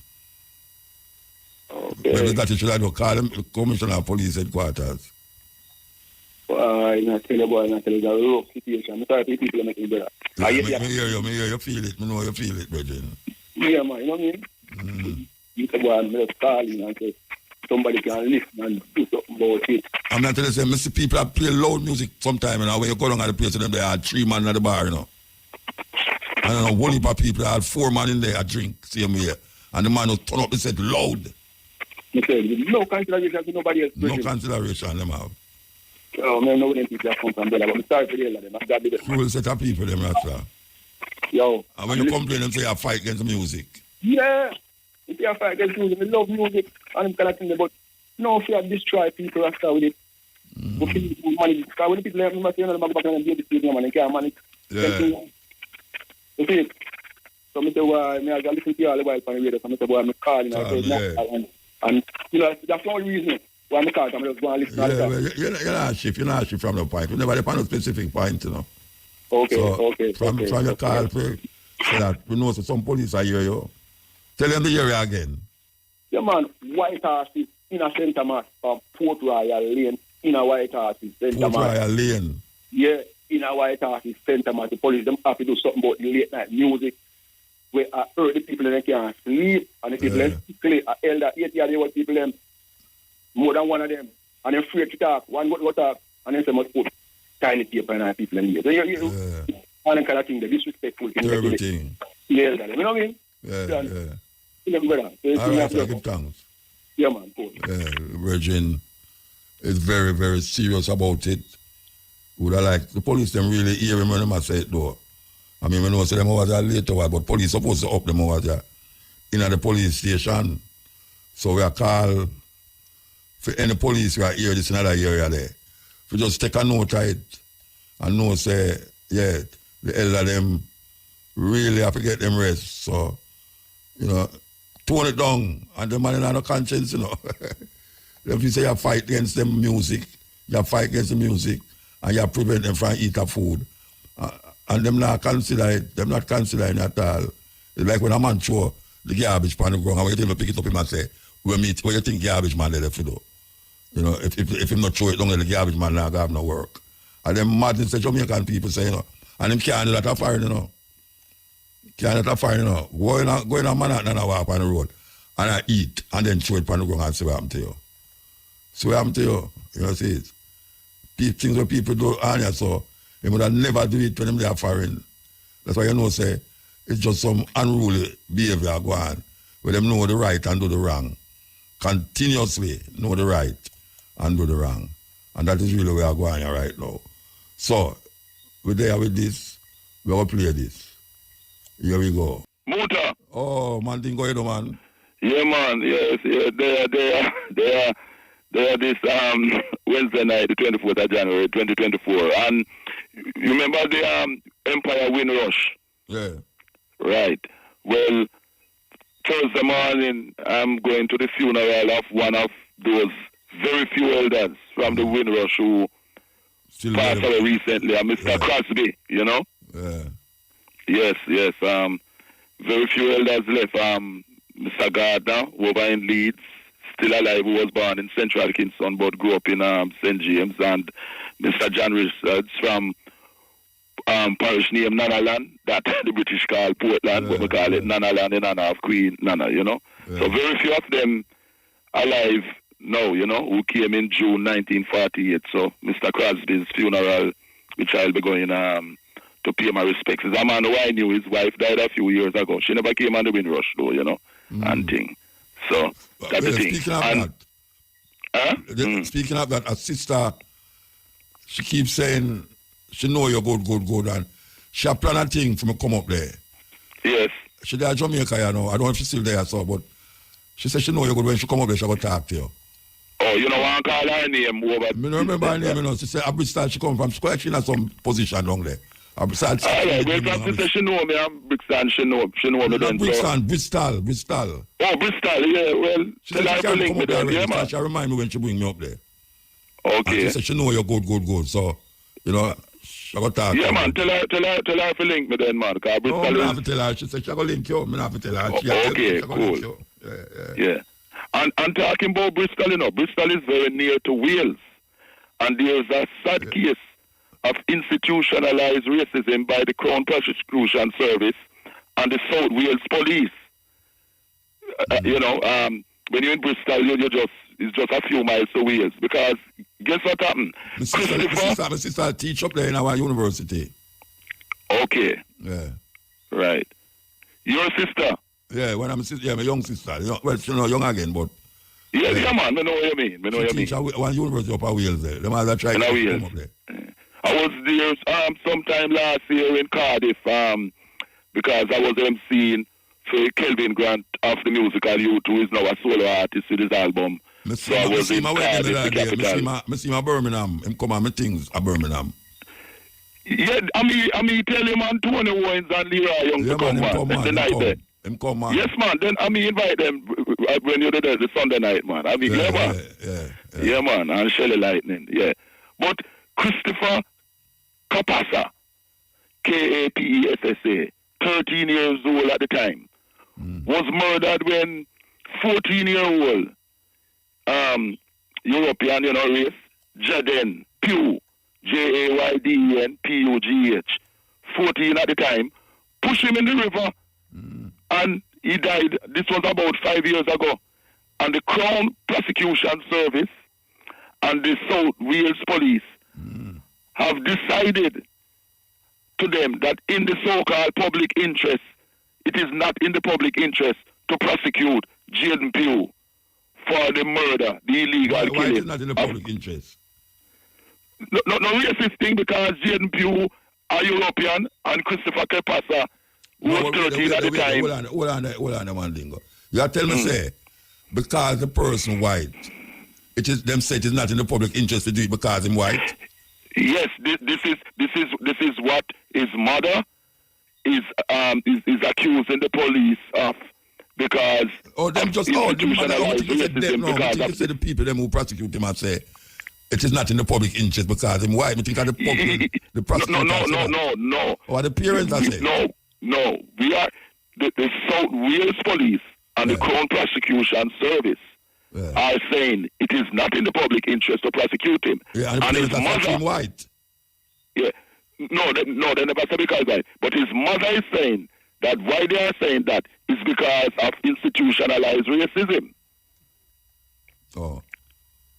Speaker 6: Okay.
Speaker 1: Maybe that you should have to call them the commissioner of police headquarters.
Speaker 6: I'm not telling you, boy, I'm not telling you, it's a rough situation. I'm sorry for the people that make it better.
Speaker 1: Yeah, me hear you feel it. I know you feel it, brethren.
Speaker 6: Yeah, man, you know what I mean? You say, boy, I'm just calling and say, somebody can listen and do something about it.
Speaker 1: I'm not telling you, I see people that play loud music sometime, when you go down at the place to them, they had 3 men at the bar, I don't know, one heap of people, they had 4 men in there, drink, same way. And the man who turn up, he said, loud.
Speaker 6: No consideration to nobody else.
Speaker 1: No consideration, them have.
Speaker 6: Oh, man, no, them people that come from there, but I'm sorry for the hell of them.
Speaker 1: Cruel set of people, them, Rasta.
Speaker 6: Yo.
Speaker 1: And when you complain, them say you fight against the music.
Speaker 6: Yeah. If you fight against music, I love music, and I'm kind of thing, but no fear destroy people, Rasta, with it. Because when the people have me, say, I'm back and baby stage, man, and can't manage.
Speaker 1: Yeah.
Speaker 6: You see it? So I say, well, I listen to you all the while on the radio, so I say, well, I'm calling, and that's the only reason why I'm calling, I'm just going to listen to that.
Speaker 1: You're not shift from the point. You never depend on a specific point,
Speaker 6: Okay,
Speaker 1: so
Speaker 6: okay.
Speaker 1: From your call, so that we know some police are here, yo. Tell them the area again.
Speaker 6: Yeah, man, White Horses in a St. Thomas from Port Royal Lane in a White Horses St. Thomas.
Speaker 1: Port Royal Lane.
Speaker 6: Yeah, in a White Horses St. Thomas. The police them have to do something about the late night music. Where I heard the people that can't sleep, and the people them sleep. Elder 80-year-old people them, more than one of them, and they're afraid to talk. One go talk, and then they must put tiny paper in our people in here. So you and kind of thing, the disrespectful thing.
Speaker 1: Everything.
Speaker 6: Yeah, you know what I mean?
Speaker 1: Yeah. All right, I give thanks.
Speaker 6: Yeah, man, cool.
Speaker 1: Virgin is very, very serious about it. Would I like the police them really hear him when them say it though? I mean, we know say them over there later, but police supposed to up them over there in the police station. So we are call for any police who are here this another area there. We just take a note of it and know say, yeah, the elder them really have to get them rest. So, tone it down and the man in no conscience, If you say you fight against them music, you fight against the music and you prevent them from eating food. And them not consider it, them not considering it at all. It's like when a man throw the garbage pan the ground and when you think pick it up him and say, what you think garbage man they left to do? If him not throw it down, the garbage man not have no work. And them mad in Jamaican people say, and them can't do that at fire, Can't do that at fire, Going on Manhattan and walk on the road and I eat and then throw it on the ground and see what happened to you. See what happened to you, see it. Things that people do on you, so they would have never do it when they are foreign. That's why say it's just some unruly behavior go on where them know the right and do the wrong. Continuously know the right and do the wrong. And that is really where we are going right now. So, we're there with this. We're going to play this. Here we go.
Speaker 5: Muta.
Speaker 1: Oh, man, thing go ahead, man.
Speaker 5: Yeah, man. Yes, yeah. They are this Wednesday night, the 24th of January, 2024. And you remember the Empire Wind Rush?
Speaker 1: Yeah.
Speaker 5: Right. Well, Thursday morning, I'm going to the funeral of one of those very few elders from the Wind Rush who passed away recently, Mr. Crosby,
Speaker 1: Yeah.
Speaker 5: Yes. Very few elders left. Mr. Gardner, over in Leeds, still alive, who was born in Central Kingston, but grew up in St. James, and Mr. John Richards from parish name Nanaland, that the British call Portland, but we call it Nanaland in honor of Queen Nana, you know. Yeah. So very few of them alive now, you know, who came in June 1948. So Mr. Crosby's funeral, which I'll be going to pay my respects. As a man who I knew, his wife died a few years ago. She never came on the Windrush though, you know, and thing. So that's the thing.
Speaker 1: Speaking of that, a sister, she keeps saying she know you're good, and she plan a thing for me come up there.
Speaker 5: Yes.
Speaker 1: She there in Jamaica, you know. I don't know if she's still there, so, but she said she know you're good. When she come up there, she go talk to you.
Speaker 5: Oh, you know, I call her name over.
Speaker 1: I don't remember her name, you know. She said, Bristol, she come from. She actually in some position down there. Bristol.
Speaker 5: Yeah, well, she said she know me. Bristol, she know me then.
Speaker 1: Bristol.
Speaker 5: Oh, Bristol, yeah, well,
Speaker 1: she said she can't come up there, yeah, man. She remind me when she bring me up there.
Speaker 5: Okay.
Speaker 1: And she said she know you're good. So, you know, she go talk.
Speaker 5: Yeah, man, tell her to link me then, man. Because Bristol
Speaker 1: I have to tell her. She said she go link you. I have to tell her.
Speaker 5: Okay, cool. Yeah. And talking about Bristol, you know, Bristol is very near to Wales. And there's a sad case of institutionalized racism by the Crown Prosecution Service and the South Wales Police. You know, when you're in Bristol, it's just a few miles to Wales. Because guess what happened?
Speaker 1: My sister teach up there in our university.
Speaker 5: Okay.
Speaker 1: Yeah.
Speaker 5: Right. Your sister?
Speaker 1: Yeah, when I'm a sister, my young sister. You know, well, she's not young again, but.
Speaker 5: Yeah, man, I know what you mean.
Speaker 1: She teach one university up at Wales there. The mother tried to come up there.
Speaker 5: I was there sometime last year in Cardiff because I was emceeing for Kelvin Grant of the musical youth, who is now a solo artist with his album. So I was in Cardiff, the capital.
Speaker 1: I see my Birmingham. Him come on my things at Birmingham.
Speaker 5: Yeah, I mean, tell him and Tony Owens and Leroy Young to come, man. The night there.
Speaker 1: Him come, man.
Speaker 5: Yes, man. Then invite them when you're there the Sunday night, man. Yeah, man. And Shelly Lightning, yeah. But Christopher Kapasa, Kapessa, 13 years old at the time, was murdered when 14-year-old European, you know, race, Jaden Pugh, Jayden Pugh, 14 at the time, pushed him in the river, and he died. This was about 5 years ago. And the Crown Prosecution Service and the South Wales Police have decided to them that in the so-called public interest, it is not in the public interest to prosecute Jaden Pugh for the murder, the illegal killing.
Speaker 1: Why is it not in the public interest?
Speaker 5: No racist thing, because Jaden Pugh, a European, and Christopher Kapasa, who was 13 at the time.
Speaker 1: Hold on, one thing. You are telling me, say, because the person white, them say it is not in the public interest to do it because him white?
Speaker 5: Yes, this is what his mother is accusing the police of, because
Speaker 1: the people them who prosecute him and say it is not in the public interest because him white. I think the prosecutor.
Speaker 5: No.
Speaker 1: Or the parents are saying.
Speaker 5: No. We are the South Wales Police and the Crown Prosecution Service are saying it is not in the public interest to prosecute him.
Speaker 1: Yeah, and his mother white.
Speaker 5: Yeah. No, they never say because white. But his mother is saying that why they are saying that is because of institutionalized racism.
Speaker 1: Oh.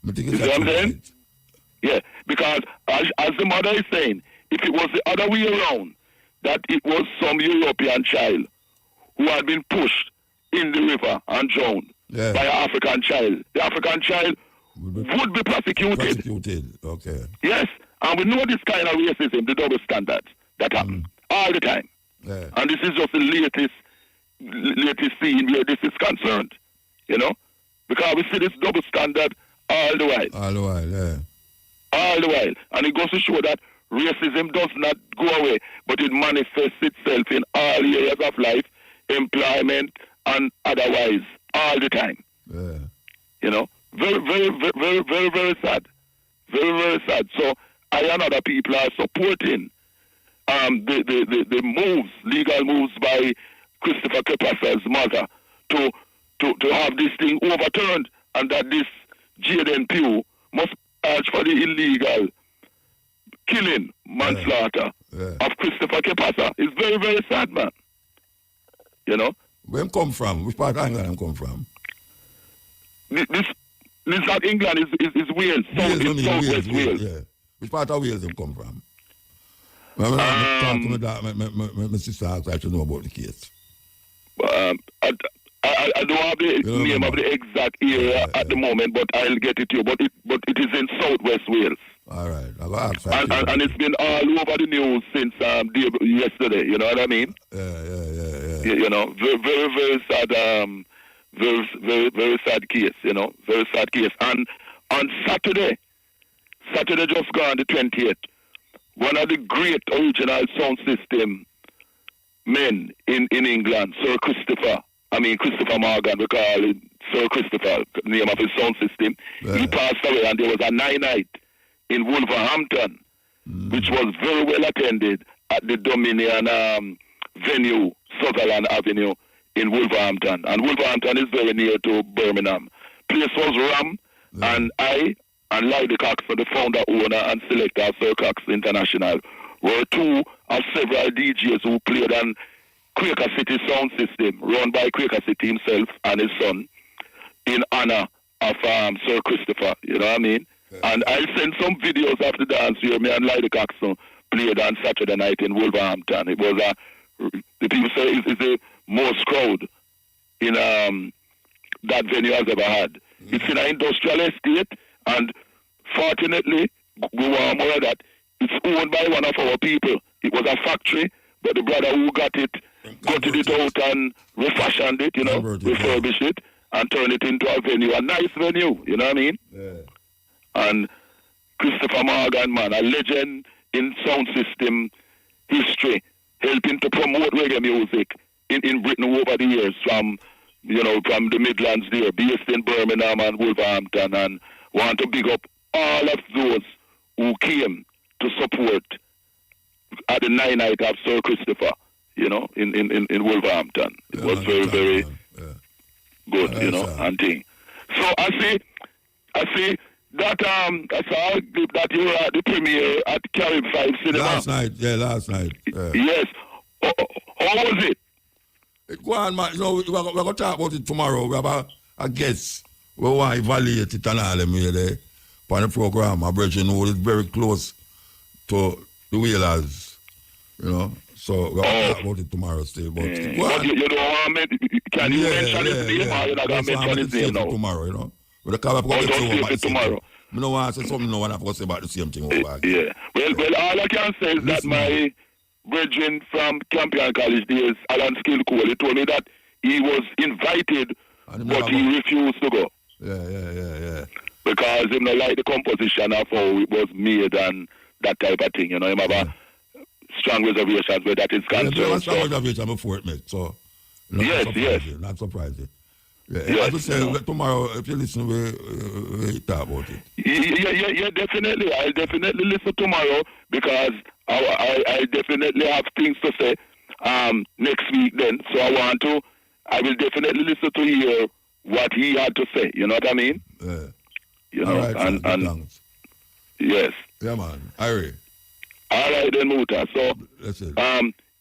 Speaker 5: You see what I'm saying? Yeah, because as the mother is saying, if it was the other way around, that it was some European child who had been pushed in the river and drowned by an African child, the African child would be prosecuted.
Speaker 1: Okay.
Speaker 5: Yes, and we know this kind of racism, the double standards that happen all the time.
Speaker 1: Yeah.
Speaker 5: And this is just the latest scene where this is concerned, you know, because we see this double standard all the while.
Speaker 1: All the while.
Speaker 5: And it goes to show that racism does not go away, but it manifests itself in all areas of life, employment, and otherwise, all the time.
Speaker 1: Yeah.
Speaker 5: You know, very, very, very, very, very sad. Very, very sad. So I and other people are supporting the moves, legal moves by Christopher Kepasa's mother to have this thing overturned, and that this Jaden Pugh must charge for the illegal killing, manslaughter of Christopher Kepasa. It's very, very sad, man. You know?
Speaker 1: Where him come from? Which part of England him come from?
Speaker 5: This not England, is Wales. Southwest Wales.
Speaker 1: Yeah. Which part of Wales him come from? When I talk to my sister asked, I should know about the case.
Speaker 5: I don't have the name of the exact area at the moment, but I'll get it to you. But it is in Southwest Wales.
Speaker 1: All right. I'll ask
Speaker 5: and it's been all over the news since yesterday. You know what I mean?
Speaker 1: Yeah.
Speaker 5: You know, very, very, very sad. Very, very, very sad case. You know, very sad case. And on Saturday just gone, the 28th, one of the great original sound system men in England, Sir Christopher Morgan, we call it Sir Christopher, name of his sound system. He passed away, and there was a night in Wolverhampton, which was very well attended at the Dominion venue, Sutherland Avenue in Wolverhampton. And Wolverhampton is very near to Birmingham. Place was rammed, and I and Lydie Cox, the founder, owner, and selector of Sir Cox International, were two of several DJs who played on Quaker City sound system, run by Quaker City himself and his son, in honor of Sir Christopher. You know what I mean? Yeah. And I'll send some videos of the dance here. Me and Lydie Cox played on Saturday night in Wolverhampton. It was the people say it's the most crowd in that venue has ever had. It's in an industrial estate, and fortunately, we were aware that it's owned by one of our people. It was a factory, but the brother who got it gutted it out and refashioned it, refurbished it, and turned it into a venue, a nice venue, you know what I mean?
Speaker 1: Yeah.
Speaker 5: And Christopher Morgan, man, a legend in sound system history, helping to promote reggae music in Britain over the years from the Midlands there, based in Birmingham and Wolverhampton, and want to big up all of those who came to support at the night of Sir Christopher, in Wolverhampton. It was very, very good, and thing. So I see that I saw that you were at the premiere at Carib 5 Cinema.
Speaker 1: Last night.
Speaker 5: Yes. How was it?
Speaker 1: Go on, man. We're going to talk about it tomorrow. We have a guest. We want to evaluate it and all them there on the program. My brother is very close to the Whalers, So we're going to talk about it tomorrow still. But
Speaker 5: you don't want me? Can you mention his name? Or you're not going to mention his name now?
Speaker 1: Tomorrow, But the car going
Speaker 5: to get tomorrow.
Speaker 1: I don't want to say something now, and I'm going to say about the same thing over
Speaker 5: again. Yeah. Well, all I can say is that my brethren from Campion College days, Alan Skillcole, he told me that he was invited, but he refused to go.
Speaker 1: Yeah.
Speaker 5: Because he don't like the composition of how it was made and that type of thing. He have strong reservations where that is concerned.
Speaker 1: Yeah, strong reservation before it made, so not surprising. Yeah, as I say, tomorrow, if you listen, we talk about it.
Speaker 5: Yeah, definitely. I'll definitely listen tomorrow because I definitely have things to say next week then. So I will definitely listen to hear what he had to say. You know what I mean?
Speaker 1: Yeah. All right,
Speaker 5: and yes.
Speaker 1: Yeah, man. Irie.
Speaker 5: All right then, Muta. So,
Speaker 1: that's it.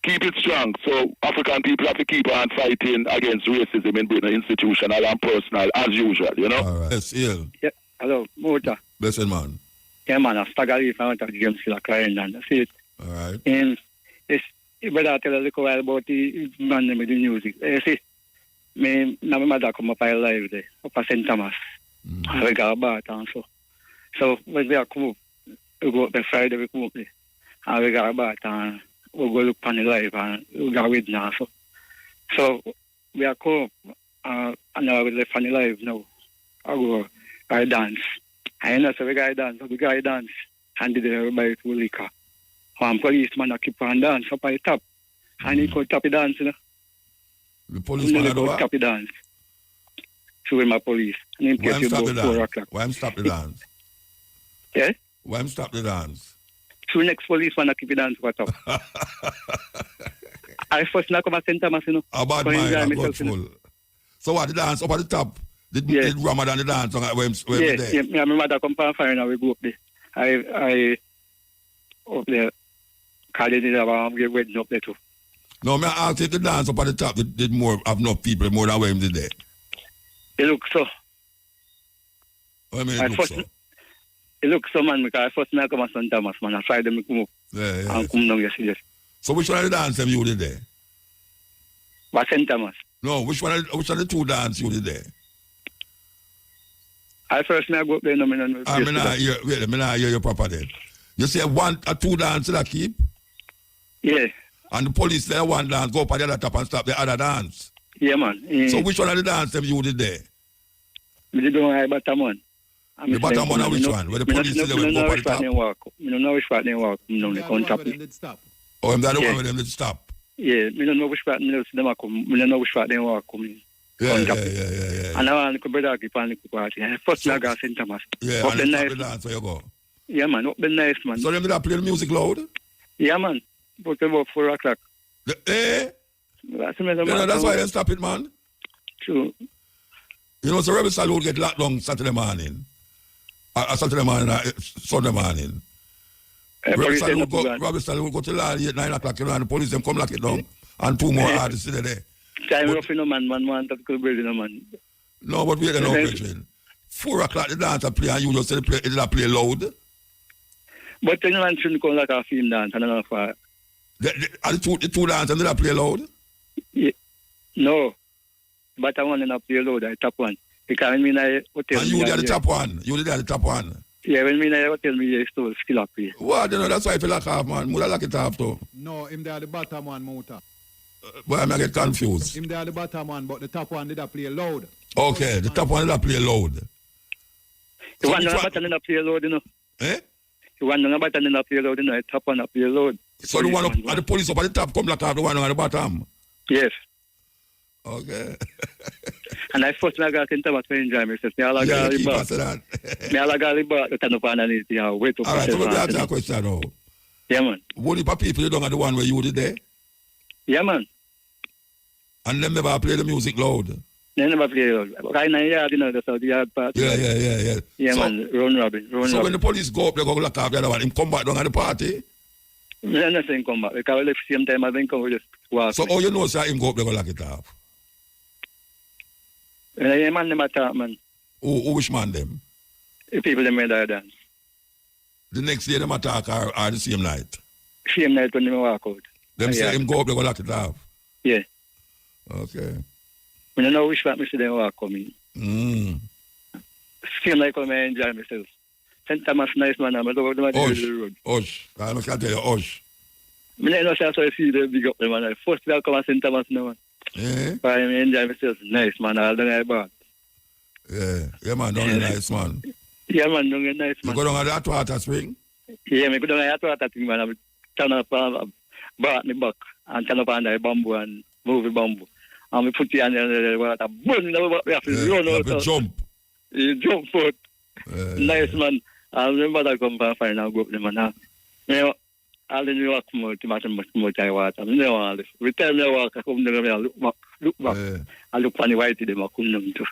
Speaker 5: Keep it strong. So African people have to keep on fighting against racism in Britain, institutional and personal, as usual,
Speaker 1: All right. Yes, Ian.
Speaker 8: Yeah. Hello, Muta.
Speaker 1: Blessed man.
Speaker 8: Yeah, man, I stagger if I want to James Killer Clarendon. That's it.
Speaker 1: All right.
Speaker 8: And it's better tell a little while about the man with the music. You see, my mother come up live there, up at St. Thomas. I got a bath and so. So when we come up, we go up the Friday, we come up there. And we got a bath and we go look on the live and we got with now. So we are come and now we left on the live now. I dance. I know so we got dance, and did everybody to liquor. One policeman keep on dance up at the top. And he could tap the dance,
Speaker 1: The policeman had what?
Speaker 8: Tap the dance. So with my police. And
Speaker 1: Why him stop the dance? Why him stop the dance?
Speaker 8: Yeah?
Speaker 1: Why him stop the dance?
Speaker 8: Two next policeman keep it down to top. I first not come at St. Thomas, you know.
Speaker 1: A bad mind, a good fool. So what, the dance up at the top? Did Ramadan the dance when
Speaker 8: yeah, my mother come from fire and we go up there. I up there, call it get wedding up there too.
Speaker 1: No, I asked if the dance up at the top did more, have enough people more than when did there.
Speaker 8: It looks so.
Speaker 1: What I mean, it looks so?
Speaker 8: It looks so, man, because I first I come at St. Thomas, man. I tried them to come up. And come down yesterday.
Speaker 1: So which one of the dance them you did there?
Speaker 8: What St. Thomas?
Speaker 1: No, which of the two dance you did there?
Speaker 8: I first go up there, no,
Speaker 1: I not hear your proper then. You say one or two dances that keep?
Speaker 8: Yeah.
Speaker 1: And the police there one dance, go up at the other top and stop the other dance.
Speaker 8: Yeah, man. Yeah.
Speaker 1: So which one of the dance them you did there?
Speaker 8: We did one at bottom one.
Speaker 1: The bottom one or which one? Where the police there will go up at the top?
Speaker 8: I don't know which part they walk. No, they can't stop.
Speaker 1: Oh, I'm the one with them that stop?
Speaker 8: Yeah, I don't know which part they come. I don't know which part they walk.
Speaker 1: Yeah.
Speaker 8: And I want to go back to the party. First I got St. Thomas.
Speaker 1: Yeah,
Speaker 8: up
Speaker 1: and
Speaker 8: the nice
Speaker 1: dance where you go.
Speaker 8: Yeah, man, up the nice, man.
Speaker 1: So them did I play the music loud?
Speaker 8: Yeah, man. But about 4 o'clock.
Speaker 1: That's why they stop it, man.
Speaker 8: True.
Speaker 1: You know, so Rebel Salute get locked down Saturday morning. Saturday morning, Sunday morning. Rebel Salute go till 9 o'clock, you know, and the police them come lock it down. And 2 more artists in there.
Speaker 8: Time rough, no man want to go build, no man.
Speaker 1: No, but we don't know, Christian. 4 o'clock the dancer play and you just say it play loud.
Speaker 8: But the man shouldn't come like a film dance, I don't know for.
Speaker 1: The two dancers did play loud?
Speaker 8: Yeah. No. But I want to play loud, I top one. Because when I hotel.
Speaker 1: And you did the top one? You did the top one?
Speaker 8: Yeah, when I hotel me, I still skill up here.
Speaker 1: What? You know, that's why I feel like half, man. Would I like it half, though?
Speaker 9: No, him there the bottom one, Muta.
Speaker 1: Boy, I get confused.
Speaker 9: Him there the bottom one, but the top one did play loud.
Speaker 1: Okay, the top one did play loud.
Speaker 8: The one that bottom did play loud, you know.
Speaker 1: Eh?
Speaker 8: The one that bottom did play loud, you know. The top one play loud.
Speaker 1: So the one at the police up at the top come like the one at the bottom?
Speaker 8: Yes.
Speaker 1: Okay.
Speaker 8: And I first got St. Thomas to enjoy myself. Me all got the bar. Me all got the bar to turn up underneath. Yeah, wait up.
Speaker 1: All right, so let me ask you a question now.
Speaker 8: Yeah, man.
Speaker 1: What if people you don't have the one where you did there?
Speaker 8: Yeah, man.
Speaker 1: And them never play the music loud?
Speaker 8: They never play loud. Right now, yeah, you know, that's how the yard part.
Speaker 1: Yeah.
Speaker 8: Yeah, so, man, Ron Robin.
Speaker 1: So when the police go up, they go lock off the other one, him come back down at the party?
Speaker 8: I'm not saying come back, because at the same time, I think we just walk.
Speaker 1: So all you know is that him go up, they go lock it off?
Speaker 8: And I man them attack, man.
Speaker 1: Who which man them?
Speaker 8: The people them made that dance.
Speaker 1: The next day them attack or the same night?
Speaker 8: Same night when they walk out.
Speaker 1: Them say him go up, they go lock it off?
Speaker 8: Yeah.
Speaker 1: Okay.
Speaker 8: I don't know which part I see them walk coming. Same like when I enjoy myself. St. Thomas nice man, I'm over the road.
Speaker 1: Hush. I can't tell you, hush.
Speaker 8: I don't know if I see the big up the man. First I come at St. Thomas now, man.
Speaker 1: Yeah.
Speaker 8: I enjoy myself. Nice man, all the night back.
Speaker 1: Yeah, man, down the nice man.
Speaker 8: Yeah, man, down the nice man.
Speaker 1: You go down at that water spring?
Speaker 8: Yeah, I go down at that water spring, man. I turn up, brought me back, and turn up under the bamboo and move the bamboo. And we put it under the water, burn the we have to run out.
Speaker 1: Jump.
Speaker 8: You jump foot. Nice man. I remember that come from fire and go up the man. You know, all the new walk more to much I water. I know all this. We tell me walk, I come down and look back. I look on the white, they come down too.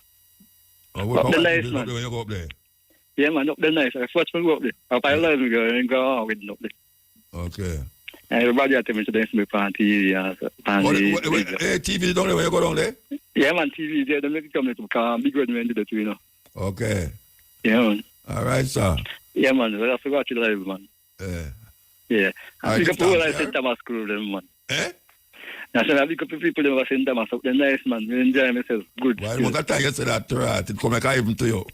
Speaker 1: Up the nice man. When you go up there?
Speaker 8: Yeah, man, up the nice. I first go up there. Up I love me go and go on with up there.
Speaker 1: Okay.
Speaker 8: And everybody at me to dance me on TV.
Speaker 1: TV down there when you go down there?
Speaker 8: Yeah, man, TV there. They make it come to come big red man do that, you know.
Speaker 1: Okay.
Speaker 8: Yeah, man.
Speaker 1: All right, sir.
Speaker 8: Yeah, man. I forgot you live, man. Yeah. I pick up all I St. Thomas crew, them, man. I said, I pick up people that were St. Thomas up there. Nice, man. I enjoy myself. Good.
Speaker 1: Why was that time you said that, right? It come like I even to you.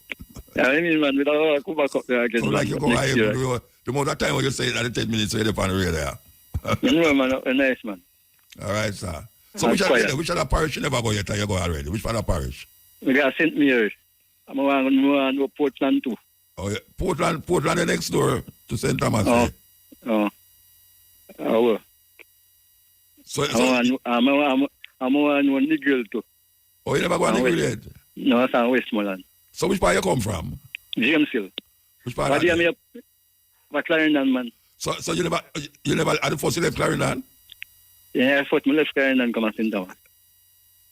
Speaker 8: Yeah, I mean, man, I come back up there again.
Speaker 1: So like you go I even to you. The amount of time when you say that in 10 minutes, you're on the radio.
Speaker 8: You know, man, nice, man.
Speaker 1: All right, sir. So which other parish you never go yet? You go already. Which other parish?
Speaker 8: We got St. Mary. I'm going to go Portland too.
Speaker 1: Oh, yeah. Portland is next door to St. Thomas.
Speaker 8: Oh.
Speaker 1: So
Speaker 8: I'm on the girl too.
Speaker 1: Oh, you never go on the girl yet?
Speaker 8: No, it's on Westmoreland.
Speaker 1: So which part you come from?
Speaker 8: James Hill.
Speaker 1: Which part?
Speaker 8: I'm a Clarendon, man.
Speaker 1: So you never had the first you left Clarendon?
Speaker 8: Yeah, I thought me left Clarendon come to St. Thomas.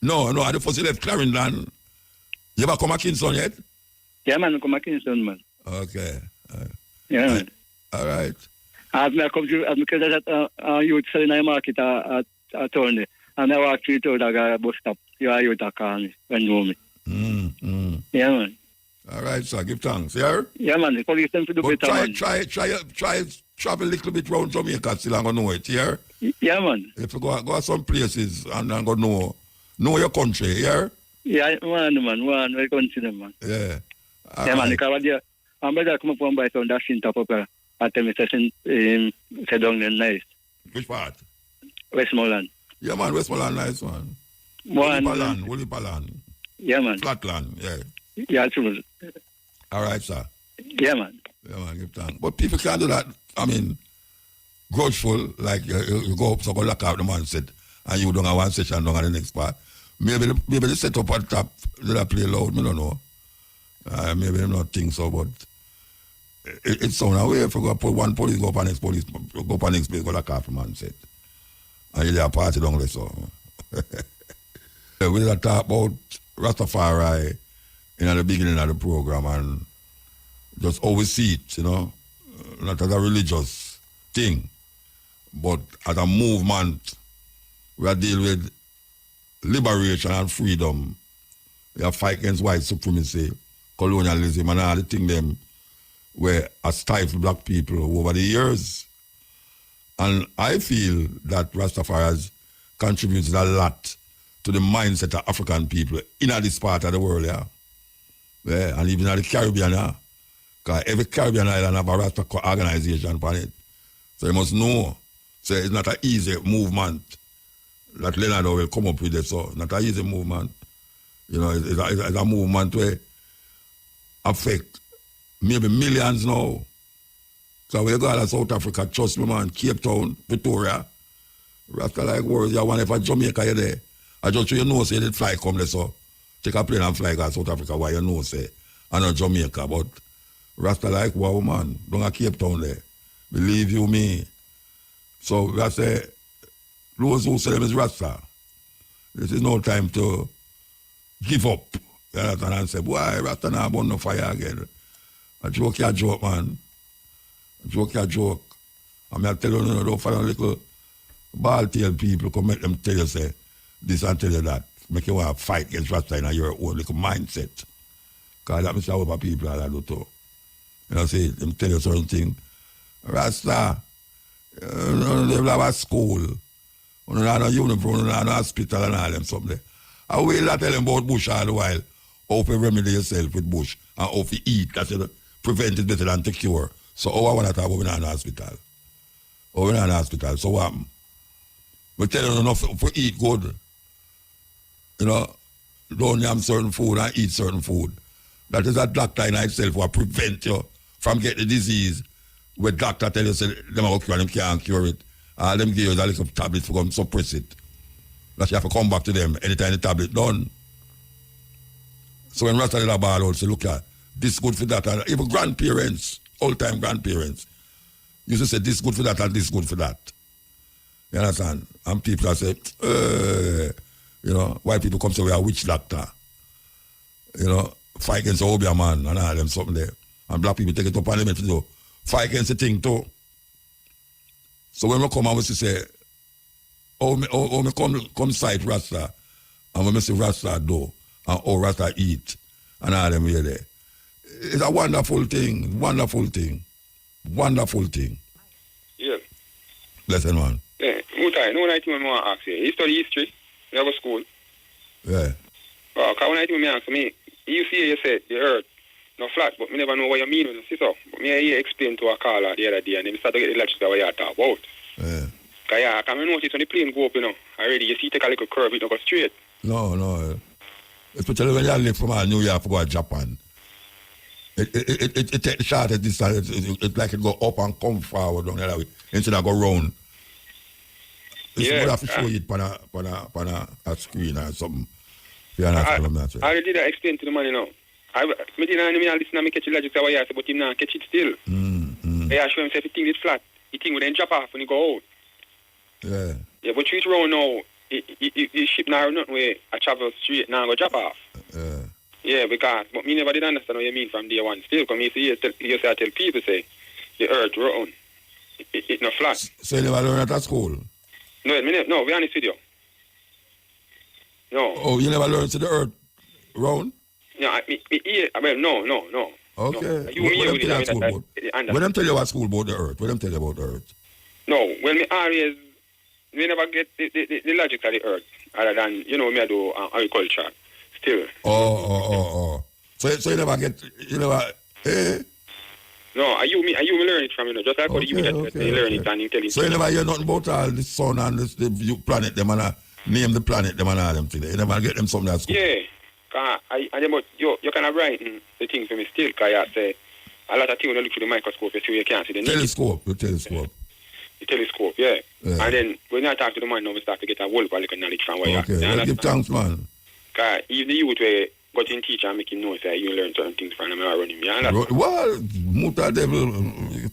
Speaker 1: No, at the first you left Clarendon. You ever come to Kingston yet?
Speaker 8: Yeah, man, I come to Kingston, man.
Speaker 1: Okay.
Speaker 8: Yeah, man.
Speaker 1: All right.
Speaker 8: As I come to, because at youth selling in the market at Tony, and I walk through to the bus stop. You are youth that call me when you know me. Yeah, man.
Speaker 1: All right, sir. Give thanks. Yeah?
Speaker 8: Yeah, man. The police them to do better, man.
Speaker 1: Try travel a little bit around Jamaica still and go know it, yeah?
Speaker 8: Yeah, man.
Speaker 1: If you go some places and go know your country, yeah?
Speaker 8: Yeah, man. We consider, man.
Speaker 1: Yeah.
Speaker 8: Yeah, man. Because I'm better come up one by some that top up at the session say down there nice.
Speaker 1: Which part?
Speaker 8: Westmoreland.
Speaker 1: Yeah, man. Westmoreland, nice one. Woolipaland.
Speaker 8: Yeah, man.
Speaker 1: Flatland, yeah.
Speaker 8: Yeah, true.
Speaker 1: All right, sir.
Speaker 8: Yeah, man.
Speaker 1: Yeah, man, give thanks. But people can't do that. I mean, grudgeful, like you go up, so go lock out the man set, and you don't have one session down at the next part. Maybe the set up on top, they play loud, I don't know. Maybe they don't think so, but it's sound away if you go put one police, go up on next police, go up on next place, go lock out the man set. And you have a party down there, so. We did talk about Rastafari in the beginning of the program and just always see it, not as a religious thing, but as a movement. We are dealing with liberation and freedom. We are fight against white supremacy, colonialism, and all the things them were a stifled black people over the years. And I feel that Rastafari has contributed a lot to the mindset of African people in this part of the world, yeah. Yeah, and even in the Caribbean, yeah. Because every Caribbean island have a Rasta organization upon it. So you must know. So it's not an easy movement that Leonard will come up with it. So not an easy movement. It's a movement where affect maybe millions now. So we go to South Africa, trust me, man, Cape Town, Pretoria, Rasta like words, you want if a Jamaica you're there. I just so you know, say the fly come there, so take a plane and fly to South Africa, why you know, say, and not Jamaica, but Rasta like, wow, man, don't have Cape Town there. Believe you me. So we say, those who say them is Rasta. This is no time to give up. You understand? And say, why Rasta now burn no fire again? A joke, man. A joke. I mean, I tell you, don't find a little ball-tail people come make them tell you, say, this and tell you that. Make you want to fight against Rasta in your own little mindset. Because that means how people are do too. See, them tell you certain thing. Rasta, they have a school. You don't have a uniform, you don't have a hospital and all them something. I will not tell them about bush all the while. How to remedy yourself with bush and how to eat. That's prevent it better than to cure. So how I want to talk about we not in the hospital. Or we're not in the hospital. So what? We tell you enough to eat good. Don't have certain food and eat certain food. That is a doctor in itself will prevent you from getting the disease where doctor tell you say them are cure and them can't cure it. All them give you a little tablet to come suppress it. That you have to come back to them anytime the tablet done. So when Rasta did a ball out, say, look at this good for that. And even grandparents, old-time grandparents, used to say this good for that and this good for that. You understand? And people are say, white people come say we are witch doctor. Fight against the Obia man and all them something there. And black people take it up on them to do fight against the thing too. So when we come and we say, me come sight Rasta, and when we see Rasta do, and how Rasta eat, and all them here there. It's a wonderful thing, wonderful thing.
Speaker 10: Yeah.
Speaker 1: Listen, man.
Speaker 10: Yeah, Mutai, no one I think I want to ask you. You study history, you have a school.
Speaker 1: Yeah.
Speaker 10: Because when I think I ask me, you see you said the earth no flat, but me never know what you mean when you see so. But me I hear explain to a caller the other day, and then start to get the electricity what you talk about.
Speaker 1: Yeah.
Speaker 10: Because I notice when the plane go up, already you see take a little curve, it don't go straight.
Speaker 1: No. Especially when you live from New York to go to Japan. It take the shot at this side, it's like it go up and come forward down the other way, instead of go round. You have to show it on a screen or something. I
Speaker 10: already did explain to the man, I didn't listen to me catch the logic of what you said, but him not catch it still. I show himself he think it's flat. the thing would then drop off when you go out.
Speaker 1: Yeah.
Speaker 10: Yeah, but treat round now, the ship now nothing way I travel straight now go drop off. Yeah, because but me never did understand what you mean from day one. Still, come you say I tell people say the earth round. It not flat.
Speaker 1: So you never learn at school?
Speaker 10: No, be honest with you. No.
Speaker 1: Oh, you never learn to the earth round?
Speaker 10: No, no.
Speaker 1: Okay.
Speaker 10: No.
Speaker 1: When them tell you at school about the earth, when them tell you about the earth?
Speaker 10: No, well, me always, we never get the logic of the earth, other than, me I do agriculture, still.
Speaker 1: Oh. So you never get,
Speaker 10: No, you learn it from, just like how you learn it and intelligence.
Speaker 1: So you never hear nothing about all the sun and the planet, them and name the planet, them and all them things. You never get them something at school.
Speaker 10: Yeah, but you kind of writing the things for me still, because I say, a lot of things when you look through the microscope, you can't see the
Speaker 1: telescope.
Speaker 10: The telescope, yeah. And then when I talk to the man now, we start to get a whole lot of knowledge from where you are.
Speaker 1: Okay, well, give thanks, man.
Speaker 10: Because even the youth where got in teacher and make him know that you learn certain things from them and run him.
Speaker 1: Well, Muta devil,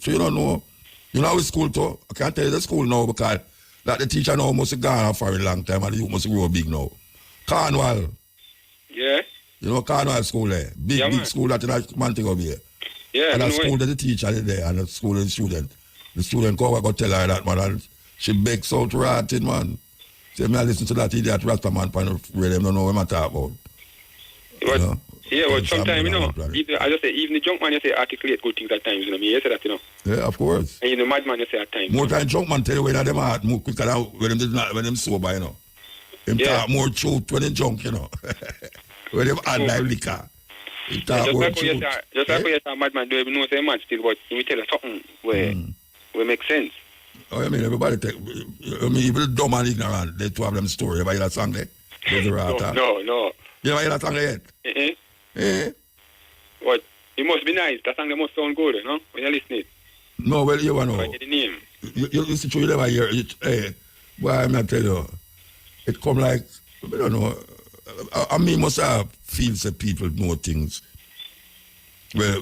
Speaker 1: so you don't know. You know how school too? I can't tell you the school now because that the teacher now must have gone for a long time and the youth must grow big now. Cornwall.
Speaker 10: Yeah.
Speaker 1: You know Cornwall school there? Big school that in a man thing over here.
Speaker 10: Yeah,
Speaker 1: and that school that the teacher is there and the school and the student. The student come and tell her that, man, and she begs out rotting, man. Say, me I listen to that idiot Rasta man, where them don't know what I'm talking about.
Speaker 10: But sometimes, I just say, even the junk man, you say articulate good things at times, you say that,
Speaker 1: Yeah, of course.
Speaker 10: And the madman, you say at times.
Speaker 1: More time junk man tell you when them heart more quicker than when them sober, Them talk more truth when they junk, when them add like liquor.
Speaker 10: Just like how you say madman, do you know say mad still, but you tell us something where makes sense.
Speaker 1: Oh, I mean, everybody even dumb and ignorant, they two have them story. Ever hear that song there?
Speaker 10: No.
Speaker 1: You never hear that song yet?
Speaker 10: But it must be nice. That song must sound good, when you listen it.
Speaker 1: No, well, you know.
Speaker 10: Get the name.
Speaker 1: You listen to it, you never hear it. Hey, boy, I'm not tell you. It come like, I don't know. I mean, must have feels that people know things where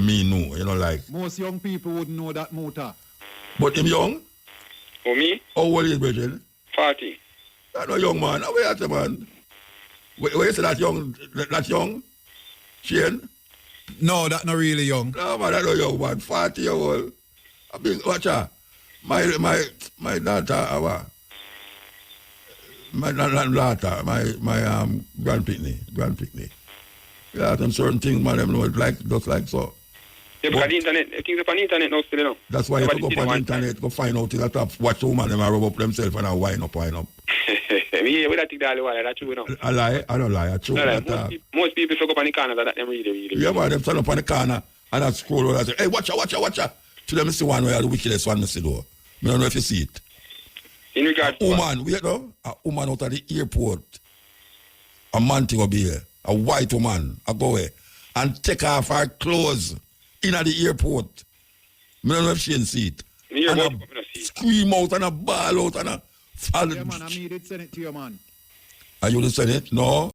Speaker 1: me know, like.
Speaker 9: Most young people wouldn't know that Muta.
Speaker 1: But him young?
Speaker 10: Oh, me?
Speaker 1: How old is Bridget?
Speaker 10: 40.
Speaker 1: That's no young man. Where at the man? Where you say that young? That young? Shane?
Speaker 11: No, that's not really young.
Speaker 1: No, man, that's no young man. 40 years old. I mean, watch out. My daughter, my grandpicnic. Yeah, them certain things, man, them know it just like so.
Speaker 10: Yeah, because the internet, things up on the internet now still,
Speaker 1: That's why you have to go on the internet, go find out things that watch the woman, them rub up themselves and wind up.
Speaker 10: Yeah, we don't think that's true,
Speaker 1: I lie, I don't lie, I true.
Speaker 10: Most people look up on the corner that them really.
Speaker 1: Yeah, man, them stand up on the corner and I scroll over and say, hey, watch out. To them, see one where the wickedest one, Mr. Door. I don't know if you see it.
Speaker 10: In regards
Speaker 1: to a woman out of the airport, a man to be here, a white woman, a go away, and take off her clothes in at the airport. I don't know if she didn't see it. And a scream out and a ball out and a fall.
Speaker 9: Yeah, man, I did send it to you, man.
Speaker 1: Are you did send it? No.